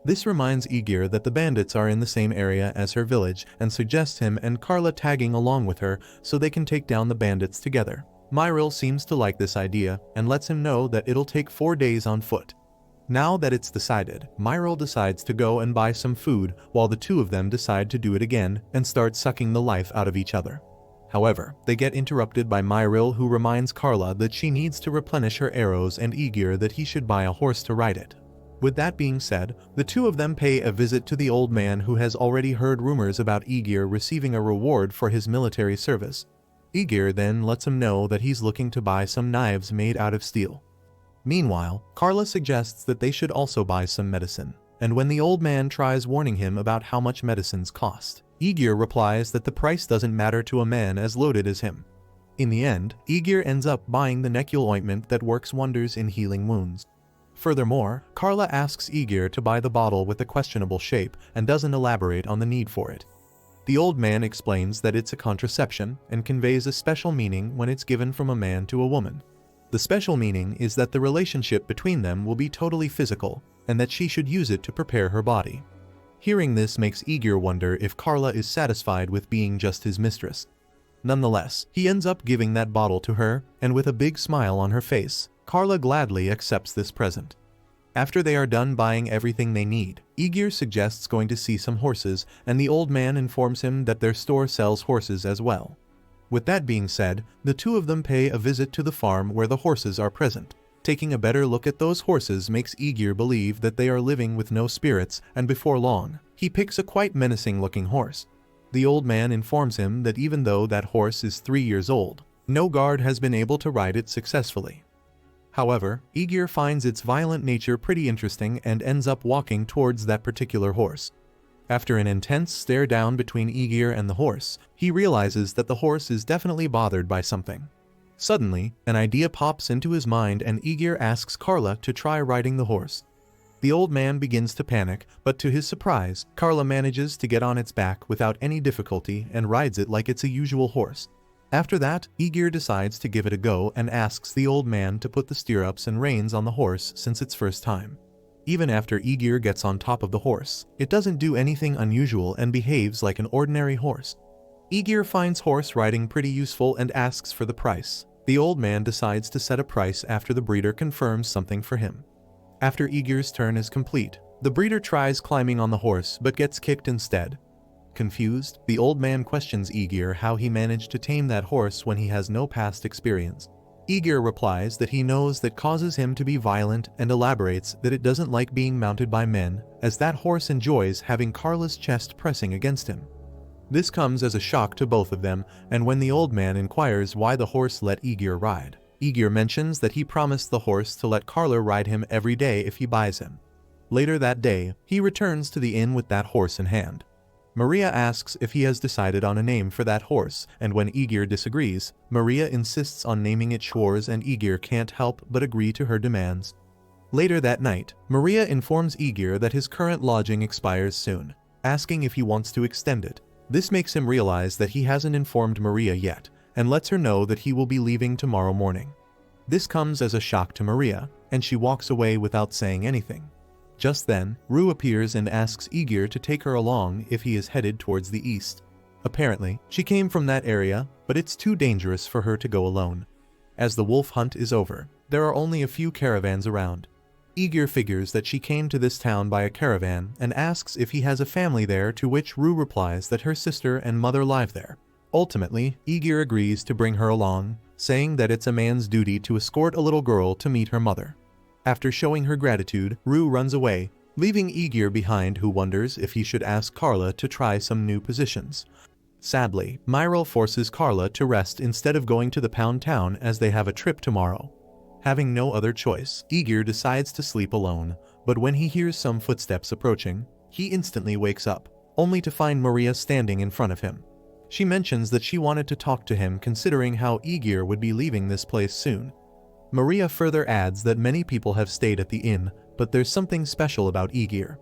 This reminds Aegir that the bandits are in the same area as her village and suggests him and Carla tagging along with her so they can take down the bandits together. Myril seems to like this idea and lets him know that it'll take 4 days on foot. Now that it's decided, Myril decides to go and buy some food while the two of them decide to do it again and start sucking the life out of each other. However, they get interrupted by Myril, who reminds Carla that she needs to replenish her arrows and Aegir that he should buy a horse to ride it. With that being said, the two of them pay a visit to the old man, who has already heard rumors about Aegir receiving a reward for his military service. Aegir then lets him know that he's looking to buy some knives made out of steel. Meanwhile, Carla suggests that they should also buy some medicine, and when the old man tries warning him about how much medicines cost, Aegir replies that the price doesn't matter to a man as loaded as him. In the end, Aegir ends up buying the necule ointment that works wonders in healing wounds. Furthermore, Carla asks Aegir to buy the bottle with the questionable shape and doesn't elaborate on the need for it. The old man explains that it's a contraception and conveys a special meaning when it's given from a man to a woman. The special meaning is that the relationship between them will be totally physical, and that she should use it to prepare her body. Hearing this makes Aegir wonder if Carla is satisfied with being just his mistress. Nonetheless, he ends up giving that bottle to her, and with a big smile on her face, Carla gladly accepts this present. After they are done buying everything they need, Aegir suggests going to see some horses, and the old man informs him that their store sells horses as well. With that being said, the two of them pay a visit to the farm where the horses are present. Taking a better look at those horses makes Aegir believe that they are living with no spirits, and before long, he picks a quite menacing-looking horse. The old man informs him that even though that horse is 3 years old, no guard has been able to ride it successfully. However, Aegir finds its violent nature pretty interesting and ends up walking towards that particular horse. After an intense stare down between Aegir and the horse, he realizes that the horse is definitely bothered by something. Suddenly, an idea pops into his mind and Aegir asks Carla to try riding the horse. The old man begins to panic, but to his surprise, Carla manages to get on its back without any difficulty and rides it like it's a usual horse. After that, Aegir decides to give it a go and asks the old man to put the stirrups and reins on the horse since it's first time. Even after Aegir gets on top of the horse, it doesn't do anything unusual and behaves like an ordinary horse. Aegir finds horse riding pretty useful and asks for the price. The old man decides to set a price after the breeder confirms something for him. After Aegir's turn is complete, the breeder tries climbing on the horse but gets kicked instead. Confused, the old man questions Aegir how he managed to tame that horse when he has no past experience. Aegir replies that he knows that causes him to be violent and elaborates that it doesn't like being mounted by men, as that horse enjoys having Carla's chest pressing against him. This comes as a shock to both of them, and when the old man inquires why the horse let Aegir ride, Aegir mentions that he promised the horse to let Carla ride him every day if he buys him. Later that day, he returns to the inn with that horse in hand. Maria asks if he has decided on a name for that horse, and when Aegir disagrees, Maria insists on naming it Schwarz, and Aegir can't help but agree to her demands. Later that night, Maria informs Aegir that his current lodging expires soon, asking if he wants to extend it. This makes him realize that he hasn't informed Maria yet, and lets her know that he will be leaving tomorrow morning. This comes as a shock to Maria, and she walks away without saying anything. Just then, Rue appears and asks Aegir to take her along if he is headed towards the east. Apparently, she came from that area, but it's too dangerous for her to go alone. As the wolf hunt is over, there are only a few caravans around. Aegir figures that she came to this town by a caravan and asks if he has a family there, to which Rue replies that her sister and mother live there. Ultimately, Aegir agrees to bring her along, saying that it's a man's duty to escort a little girl to meet her mother. After showing her gratitude, Rue runs away, leaving Aegir behind, who wonders if he should ask Carla to try some new positions. Sadly, Myril forces Carla to rest instead of going to the pound town as they have a trip tomorrow. Having no other choice, Aegir decides to sleep alone, but when he hears some footsteps approaching, he instantly wakes up, only to find Maria standing in front of him. She mentions that she wanted to talk to him considering how Aegir would be leaving this place soon. Maria further adds that many people have stayed at the inn, but there's something special about Aegir.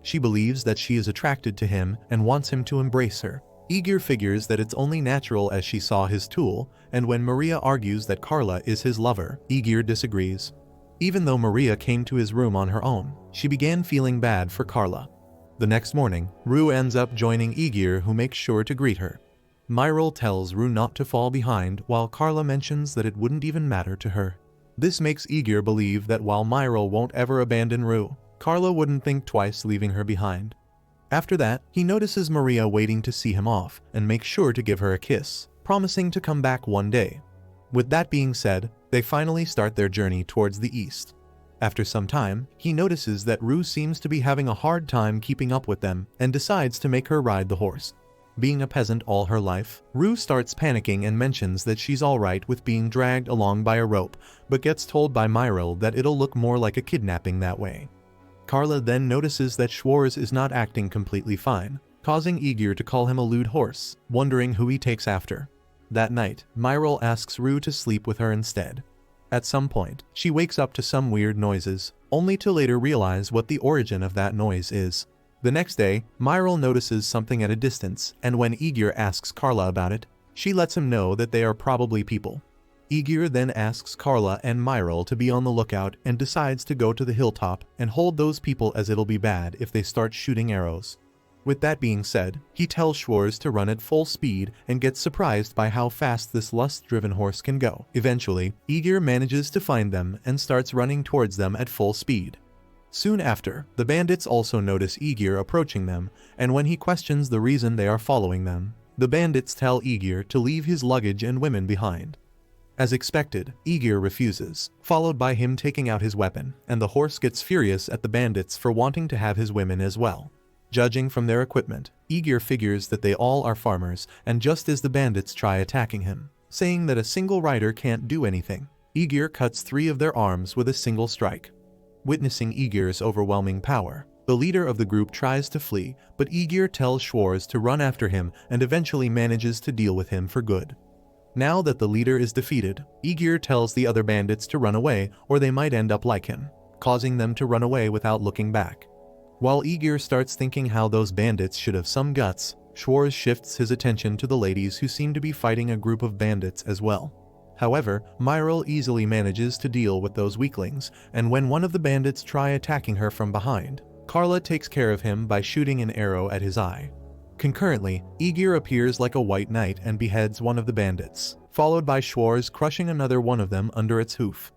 She believes that she is attracted to him and wants him to embrace her. Igor figures that it's only natural as she saw his tool, and when Maria argues that Carla is his lover, Igor disagrees. Even though Maria came to his room on her own, she began feeling bad for Carla. The next morning, Rue ends up joining Igor, who makes sure to greet her. Myril tells Rue not to fall behind, while Carla mentions that it wouldn't even matter to her. This makes Igor believe that while Myril won't ever abandon Rue, Carla wouldn't think twice leaving her behind. After that, he notices Maria waiting to see him off and makes sure to give her a kiss, promising to come back one day. With that being said, they finally start their journey towards the east. After some time, he notices that Rue seems to be having a hard time keeping up with them and decides to make her ride the horse. Being a peasant all her life, Rue starts panicking and mentions that she's alright with being dragged along by a rope, but gets told by Myril that it'll look more like a kidnapping that way. Carla then notices that Schwarz is not acting completely fine, causing Igor to call him a lewd horse, wondering who he takes after. That night, Myril asks Rue to sleep with her instead. At some point, she wakes up to some weird noises, only to later realize what the origin of that noise is. The next day, Myril notices something at a distance, and when Igor asks Carla about it, she lets him know that they are probably people. Igor then asks Carla and Myril to be on the lookout and decides to go to the hilltop and hold those people, as it'll be bad if they start shooting arrows. With that being said, he tells Schwarz to run at full speed and gets surprised by how fast this lust-driven horse can go. Eventually, Igor manages to find them and starts running towards them at full speed. Soon after, the bandits also notice Igor approaching them, and when he questions the reason they are following them, the bandits tell Igor to leave his luggage and women behind. As expected, Igor refuses, followed by him taking out his weapon, and the horse gets furious at the bandits for wanting to have his women as well. Judging from their equipment, Igor figures that they all are farmers, and just as the bandits try attacking him, saying that a single rider can't do anything, Igor cuts 3 of their arms with a single strike. Witnessing Igor's overwhelming power, the leader of the group tries to flee, but Igor tells Schwarz to run after him and eventually manages to deal with him for good. Now that the leader is defeated, Igor tells the other bandits to run away or they might end up like him, causing them to run away without looking back. While Igor starts thinking how those bandits should have some guts, Schwarz shifts his attention to the ladies who seem to be fighting a group of bandits as well. However, Myril easily manages to deal with those weaklings, and when one of the bandits try attacking her from behind, Carla takes care of him by shooting an arrow at his eye. Concurrently, Igor appears like a white knight and beheads one of the bandits, followed by Schwarz crushing another one of them under its hoof.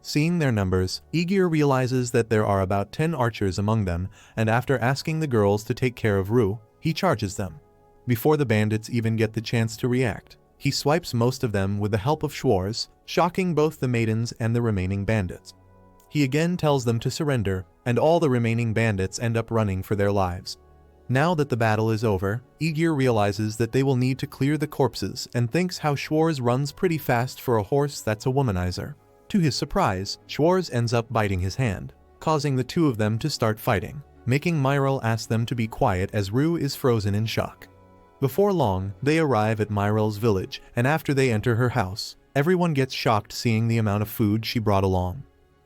Seeing their numbers, Igor realizes that there are about 10 archers among them, and after asking the girls to take care of Rue, he charges them. Before the bandits even get the chance to react, he swipes most of them with the help of Schwarz, shocking both the maidens and the remaining bandits. He again tells them to surrender, and all the remaining bandits end up running for their lives. Now that the battle is over, Igor realizes that they will need to clear the corpses and thinks how Schwarz runs pretty fast for a horse that's a womanizer. To his surprise, Schwarz ends up biting his hand, causing the 2 of them to start fighting, making Myril ask them to be quiet as Rue is frozen in shock. Before long, they arrive at Myril's village, and after they enter her house, everyone gets shocked seeing the amount of food she brought along.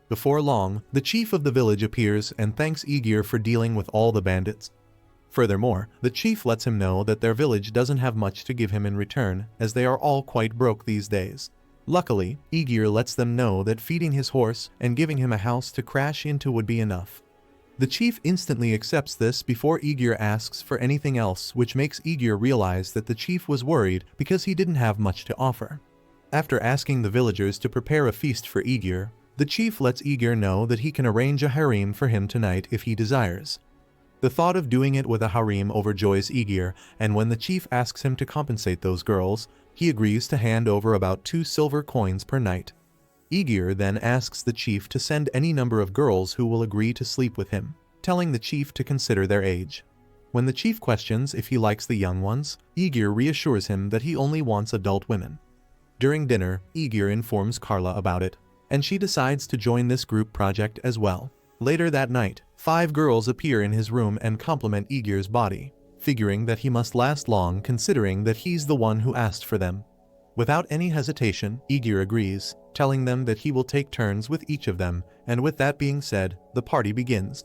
Before long, the chief of the village appears and thanks Igor for dealing with all the bandits. Furthermore, the chief lets him know that their village doesn't have much to give him in return, as they are all quite broke these days. Luckily, Igor lets them know that feeding his horse and giving him a house to crash into would be enough. The chief instantly accepts this before Igor asks for anything else, which makes Igor realize that the chief was worried because he didn't have much to offer. After asking the villagers to prepare a feast for Igor, the chief lets Igor know that he can arrange a harem for him tonight if he desires. The thought of doing it with a harem overjoys Igor, and when the chief asks him to compensate those girls, he agrees to hand over about 2 silver coins per night. Igor then asks the chief to send any number of girls who will agree to sleep with him, telling the chief to consider their age. When the chief questions if he likes the young ones, Igor reassures him that he only wants adult women. During dinner, Igor informs Carla about it, and she decides to join this group project as well. Later that night, 5 girls appear in his room and compliment Igor's body, figuring that he must last long considering that he's the one who asked for them. Without any hesitation, Igor agrees, telling them that he will take turns with each of them, and with that being said, the party begins.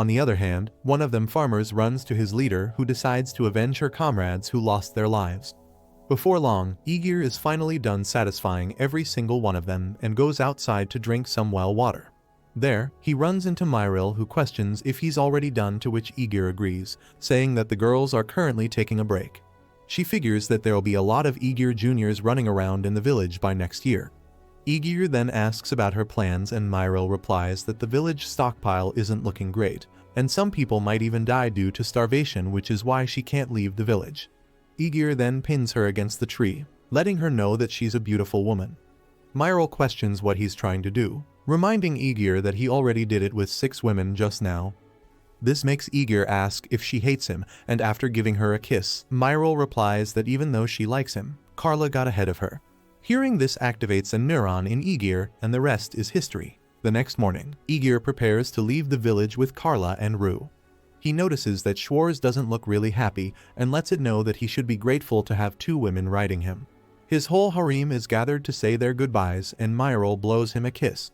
On the other hand, one of them farmers runs to his leader who decides to avenge her comrades who lost their lives. Before long, Aegir is finally done satisfying every single one of them and goes outside to drink some well water. There, he runs into Myril who questions if he's already done, to which Aegir agrees, saying that the girls are currently taking a break. She figures that there'll be a lot of Aegir juniors running around in the village by next year. Aegir then asks about her plans and Myril replies that the village stockpile isn't looking great, and some people might even die due to starvation, which is why she can't leave the village. Aegir then pins her against the tree, letting her know that she's a beautiful woman. Myril questions what he's trying to do, reminding Aegir that he already did it with 6 women just now. This makes Aegir ask if she hates him, and after giving her a kiss, Myril replies that even though she likes him, Carla got ahead of her. Hearing this activates a neuron in Aegir, and the rest is history. The next morning, Aegir prepares to leave the village with Carla and Rue. He notices that Schwarz doesn't look really happy and lets it know that he should be grateful to have 2 women riding him. His whole harem is gathered to say their goodbyes and Myril blows him a kiss.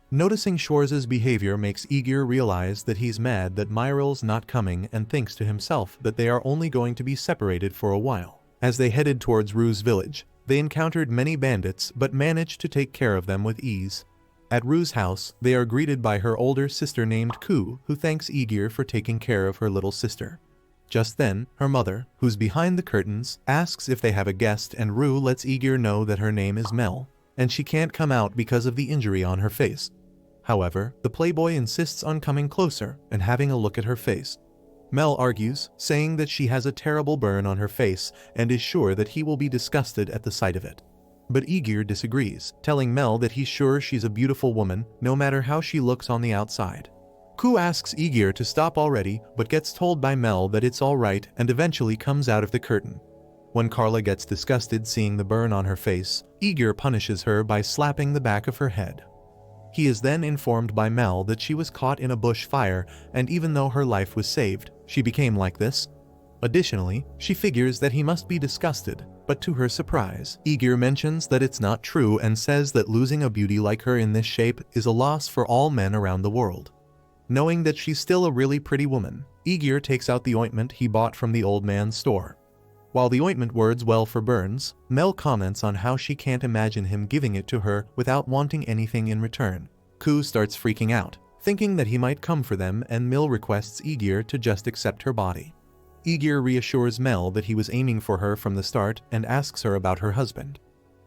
Noticing Schwarz's behavior makes Aegir realize that he's mad that Myril's not coming and thinks to himself that they are only going to be separated for a while. As they headed towards Rue's village, they encountered many bandits but managed to take care of them with ease. At Rue's house, they are greeted by her older sister named Ku, who thanks Aegir for taking care of her little sister. Just then, her mother, who's behind the curtains, asks if they have a guest and Rue lets Aegir know that her name is Mel, and she can't come out because of the injury on her face. However, the playboy insists on coming closer and having a look at her face. Mel argues, saying that she has a terrible burn on her face and is sure that he will be disgusted at the sight of it. But Aegir disagrees, telling Mel that he's sure she's a beautiful woman, no matter how she looks on the outside. Ku asks Aegir to stop already, but gets told by Mel that it's alright and eventually comes out of the curtain. When Carla gets disgusted seeing the burn on her face, Aegir punishes her by slapping the back of her head. He is then informed by Mel that she was caught in a bush fire, and even though her life was saved, she became like this. Additionally, she figures that he must be disgusted, but to her surprise, Aegir mentions that it's not true and says that losing a beauty like her in this shape is a loss for all men around the world. Knowing that she's still a really pretty woman, Aegir takes out the ointment he bought from the old man's store. While the ointment works well for burns, Mel comments on how she can't imagine him giving it to her without wanting anything in return. Ku starts freaking out, thinking that he might come for them, and Mel requests Aegir to just accept her body. Aegir reassures Mel that he was aiming for her from the start and asks her about her husband.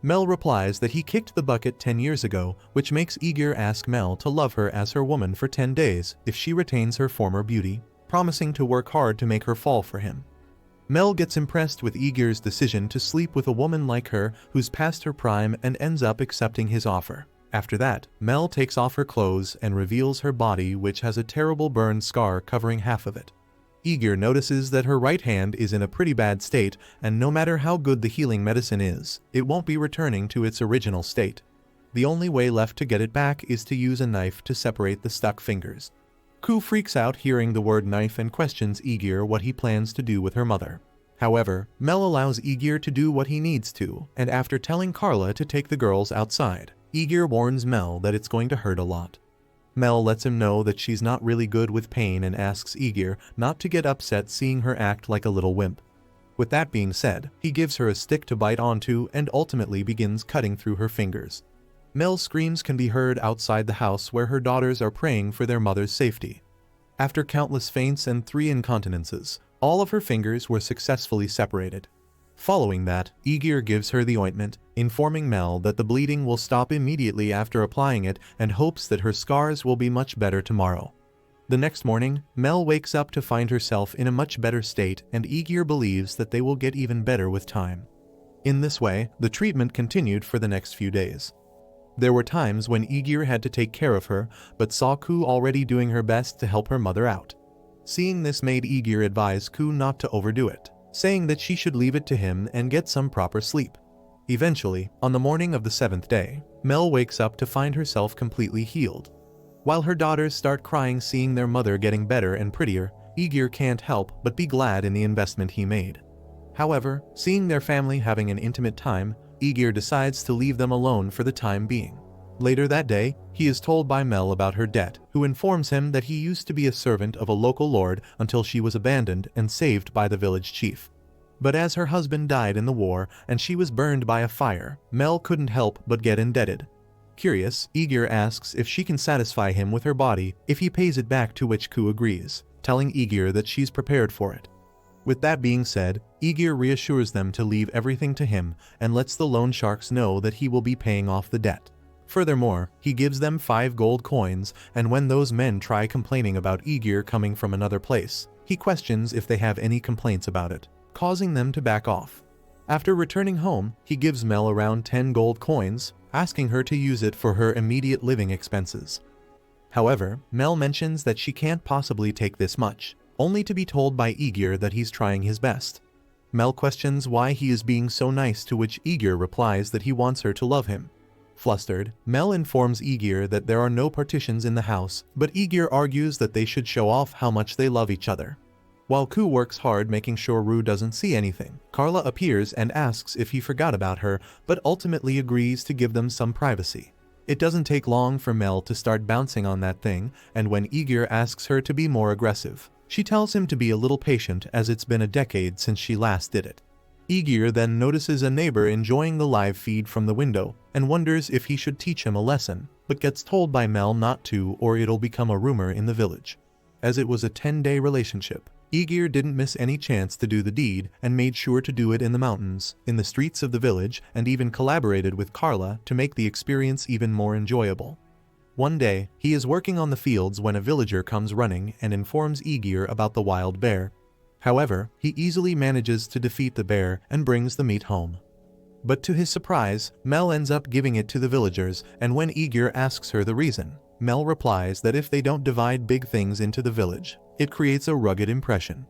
Mel replies that he kicked the bucket 10 years ago, which makes Aegir ask Mel to love her as her woman for 10 days if she retains her former beauty, promising to work hard to make her fall for him. Mel gets impressed with Aegir's decision to sleep with a woman like her who's past her prime and ends up accepting his offer. After that, Mel takes off her clothes and reveals her body, which has a terrible burn scar covering half of it. Aegir notices that her right hand is in a pretty bad state, and no matter how good the healing medicine is, it won't be returning to its original state. The only way left to get it back is to use a knife to separate the stuck fingers. Ku freaks out hearing the word knife and questions Aegir what he plans to do with her mother. However, Mel allows Aegir to do what he needs to, and after telling Carla to take the girls outside, Aegir warns Mel that it's going to hurt a lot. Mel lets him know that she's not really good with pain and asks Aegir not to get upset seeing her act like a little wimp. With that being said, he gives her a stick to bite onto and ultimately begins cutting through her fingers. Mel's screams can be heard outside the house where her daughters are praying for their mother's safety. After countless feints and 3 incontinences, all of her fingers were successfully separated. Following that, Aegir gives her the ointment, informing Mel that the bleeding will stop immediately after applying it and hopes that her scars will be much better tomorrow. The next morning, Mel wakes up to find herself in a much better state, and Aegir believes that they will get even better with time. In this way, the treatment continued for the next few days. There were times when Aegir had to take care of her, but saw Ku already doing her best to help her mother out. Seeing this made Aegir advise Ku not to overdo it, saying that she should leave it to him and get some proper sleep. Eventually, on the morning of the 7th day, Mel wakes up to find herself completely healed. While her daughters start crying seeing their mother getting better and prettier, Aegir can't help but be glad in the investment he made. However, seeing their family having an intimate time, Aegir decides to leave them alone for the time being. Later that day, he is told by Mel about her debt, who informs him that he used to be a servant of a local lord until she was abandoned and saved by the village chief. But as her husband died in the war and she was burned by a fire, Mel couldn't help but get indebted. Curious, Aegir asks if she can satisfy him with her body if he pays it back, to which Ku agrees, telling Aegir that she's prepared for it. With that being said, Aegir reassures them to leave everything to him and lets the loan sharks know that he will be paying off the debt. Furthermore, he gives them 5 gold coins, and when those men try complaining about Aegir coming from another place, he questions if they have any complaints about it, causing them to back off. After returning home, he gives Mel around 10 gold coins, asking her to use it for her immediate living expenses. However, Mel mentions that she can't possibly take this much, only to be told by Aegir that he's trying his best. Mel questions why he is being so nice, to which Aegir replies that he wants her to love him. Flustered, Mel informs Aegir that there are no partitions in the house, but Aegir argues that they should show off how much they love each other. While Ku works hard making sure Rue doesn't see anything, Carla appears and asks if he forgot about her, but ultimately agrees to give them some privacy. It doesn't take long for Mel to start bouncing on that thing, and when Aegir asks her to be more aggressive, she tells him to be a little patient as it's been a decade since she last did it. Aegir then notices a neighbor enjoying the live feed from the window and wonders if he should teach him a lesson, but gets told by Mel not to or it'll become a rumor in the village. As it was a 10-day relationship, Aegir didn't miss any chance to do the deed and made sure to do it in the mountains, in the streets of the village, and even collaborated with Carla to make the experience even more enjoyable. One day, he is working on the fields when a villager comes running and informs Aegir about the wild bear. However, he easily manages to defeat the bear and brings the meat home. But to his surprise, Mel ends up giving it to the villagers, and when Aegir asks her the reason, Mel replies that if they don't divide big things into the village, it creates a rugged impression.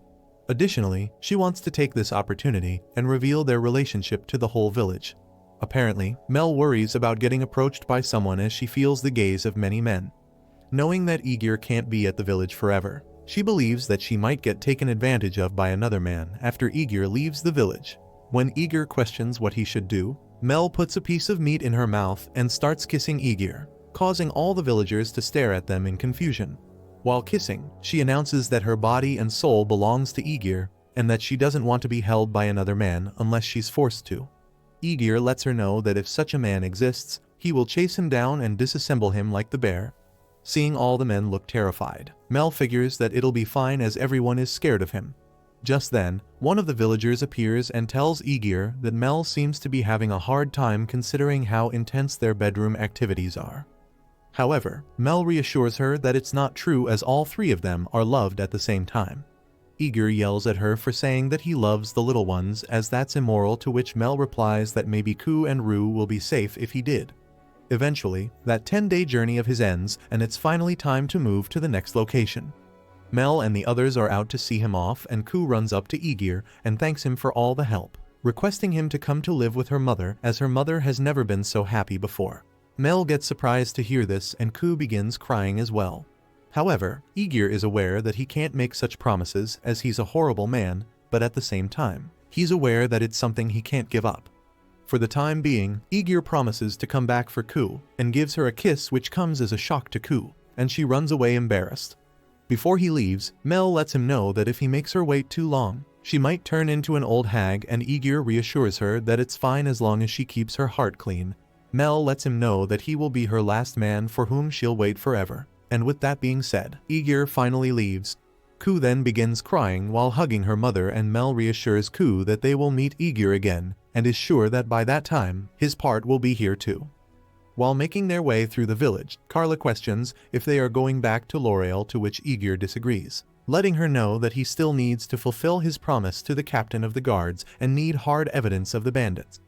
Additionally, she wants to take this opportunity and reveal their relationship to the whole village. Apparently, Mel worries about getting approached by someone as she feels the gaze of many men. Knowing that Aegir can't be at the village forever, she believes that she might get taken advantage of by another man after Aegir leaves the village. When Aegir questions what he should do, Mel puts a piece of meat in her mouth and starts kissing Aegir, causing all the villagers to stare at them in confusion. While kissing, she announces that her body and soul belongs to Aegir and that she doesn't want to be held by another man unless she's forced to. Aegir lets her know that if such a man exists, he will chase him down and disassemble him like the bear. Seeing all the men look terrified, Mel figures that it'll be fine as everyone is scared of him. Just then, one of the villagers appears and tells Aegir that Mel seems to be having a hard time considering how intense their bedroom activities are. However, Mel reassures her that it's not true as all 3 of them are loved at the same time. Aegir yells at her for saying that he loves the little ones as that's immoral, to which Mel replies that maybe Ku and Rue will be safe if he did. Eventually, that 10-day journey of his ends and it's finally time to move to the next location. Mel and the others are out to see him off and Ku runs up to Aegir and thanks him for all the help, requesting him to come to live with her mother as her mother has never been so happy before. Mel gets surprised to hear this and Ku begins crying as well. However, Aegir is aware that he can't make such promises as he's a horrible man, but at the same time, he's aware that it's something he can't give up. For the time being, Aegir promises to come back for Ku and gives her a kiss, which comes as a shock to Ku, and she runs away embarrassed. Before he leaves, Mel lets him know that if he makes her wait too long, she might turn into an old hag, and Aegir reassures her that it's fine as long as she keeps her heart clean. Mel lets him know that he will be her last man for whom she'll wait forever. And with that being said, Aegir finally leaves. Ku then begins crying while hugging her mother, and Mel reassures Ku that they will meet Aegir again, and is sure that by that time, his part will be here too. While making their way through the village, Carla questions if they are going back to L'Oreal, to which Aegir disagrees, letting her know that he still needs to fulfill his promise to the captain of the guards and need hard evidence of the bandits.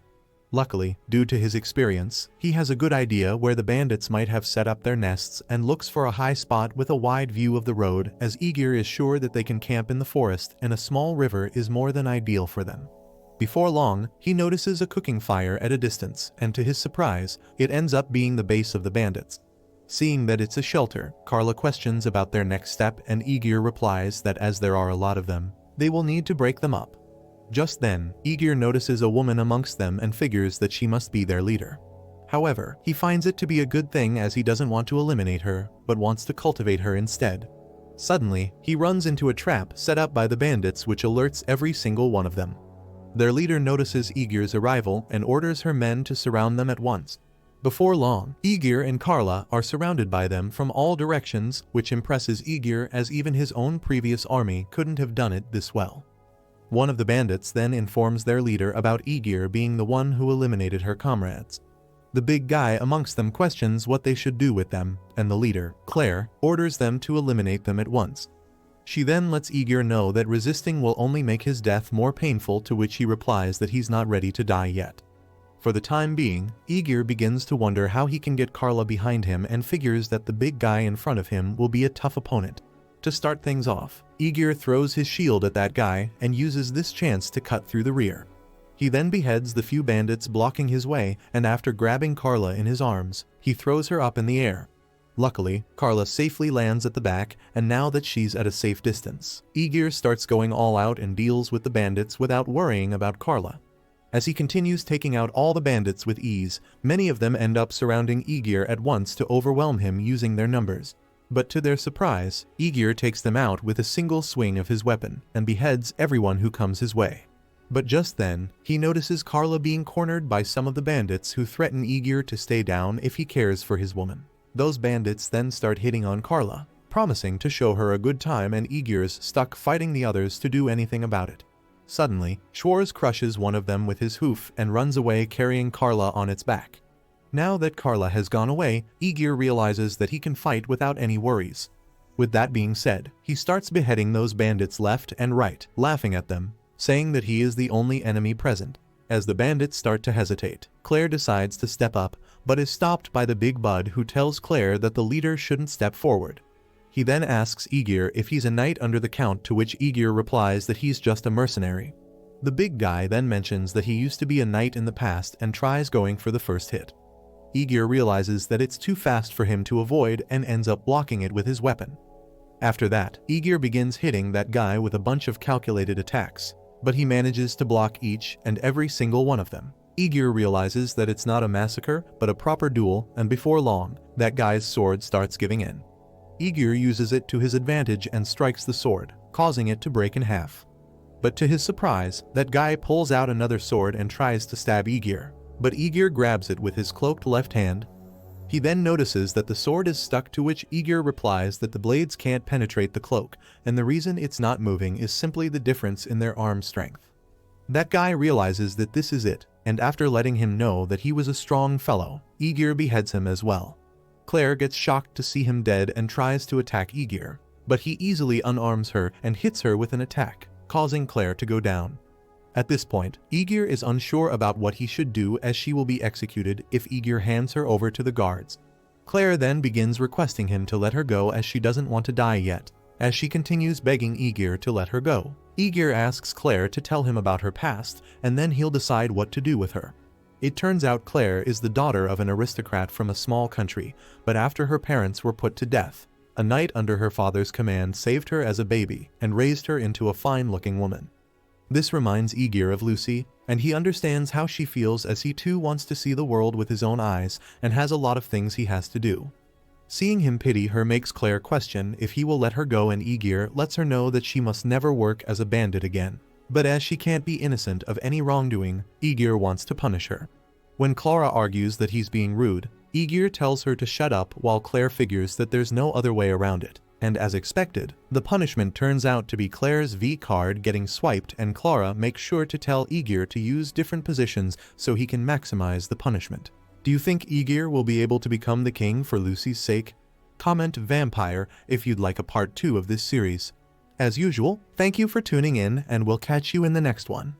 Luckily, due to his experience, he has a good idea where the bandits might have set up their nests and looks for a high spot with a wide view of the road, as Aegir is sure that they can camp in the forest and a small river is more than ideal for them. Before long, he notices a cooking fire at a distance, and to his surprise, it ends up being the base of the bandits. Seeing that it's a shelter, Carla questions about their next step, and Aegir replies that as there are a lot of them, they will need to break them up. Just then, Aegir notices a woman amongst them and figures that she must be their leader. However, he finds it to be a good thing as he doesn't want to eliminate her, but wants to cultivate her instead. Suddenly, he runs into a trap set up by the bandits which alerts every single one of them. Their leader notices Aegir's arrival and orders her men to surround them at once. Before long, Aegir and Carla are surrounded by them from all directions, which impresses Aegir as even his own previous army couldn't have done it this well. One of the bandits then informs their leader about Aegir being the one who eliminated her comrades. The big guy amongst them questions what they should do with them, and the leader, Claire, orders them to eliminate them at once. She then lets Aegir know that resisting will only make his death more painful, to which he replies that he's not ready to die yet. For the time being, Aegir begins to wonder how he can get Carla behind him and figures that the big guy in front of him will be a tough opponent. To start things off, Aegir throws his shield at that guy and uses this chance to cut through the rear. He then beheads the few bandits blocking his way, and after grabbing Carla in his arms, he throws her up in the air. Luckily, Carla safely lands at the back, and now that she's at a safe distance, Aegir starts going all out and deals with the bandits without worrying about Carla. As he continues taking out all the bandits with ease, many of them end up surrounding Aegir at once to overwhelm him using their numbers. But to their surprise, Aegir takes them out with a single swing of his weapon and beheads everyone who comes his way. But just then, he notices Carla being cornered by some of the bandits who threaten Aegir to stay down if he cares for his woman. Those bandits then start hitting on Carla, promising to show her a good time, and Aegir's stuck fighting the others to do anything about it. Suddenly, Schwarz crushes one of them with his hoof and runs away carrying Carla on its back. Now that Carla has gone away, Aegir realizes that he can fight without any worries. With that being said, he starts beheading those bandits left and right, laughing at them, saying that he is the only enemy present. As the bandits start to hesitate, Claire decides to step up, but is stopped by the big bud who tells Claire that the leader shouldn't step forward. He then asks Aegir if he's a knight under the count, to which Aegir replies that he's just a mercenary. The big guy then mentions that he used to be a knight in the past and tries going for the first hit. Aegir realizes that it's too fast for him to avoid and ends up blocking it with his weapon. After that, Aegir begins hitting that guy with a bunch of calculated attacks, but he manages to block each and every single one of them. Aegir realizes that it's not a massacre but a proper duel, and before long, that guy's sword starts giving in. Aegir uses it to his advantage and strikes the sword, causing it to break in half. But to his surprise, that guy pulls out another sword and tries to stab Aegir, but Aegir grabs it with his cloaked left hand. He then notices that the sword is stuck, to which Aegir replies that the blades can't penetrate the cloak, and the reason it's not moving is simply the difference in their arm strength. That guy realizes that this is it, and after letting him know that he was a strong fellow, Aegir beheads him as well. Claire gets shocked to see him dead and tries to attack Aegir, but he easily unarms her and hits her with an attack, causing Claire to go down. At this point, Aegir is unsure about what he should do, as she will be executed if Aegir hands her over to the guards. Claire then begins requesting him to let her go as she doesn't want to die yet. As she continues begging Aegir to let her go, Aegir asks Claire to tell him about her past, and then he'll decide what to do with her. It turns out Claire is the daughter of an aristocrat from a small country, but after her parents were put to death, a knight under her father's command saved her as a baby and raised her into a fine-looking woman. This reminds Aegir of Lucy, and he understands how she feels, as he too wants to see the world with his own eyes and has a lot of things he has to do. Seeing him pity her makes Claire question if he will let her go, and Aegir lets her know that she must never work as a bandit again. But as she can't be innocent of any wrongdoing, Aegir wants to punish her. When Clara argues that he's being rude, Aegir tells her to shut up, while Claire figures that there's no other way around it. And as expected, the punishment turns out to be Claire's V card getting swiped, and Clara makes sure to tell Aegir to use different positions so he can maximize the punishment. Do you think Aegir will be able to become the king for Lucy's sake? Comment vampire if you'd like a part 2 of this series. As usual, thank you for tuning in, and we'll catch you in the next one.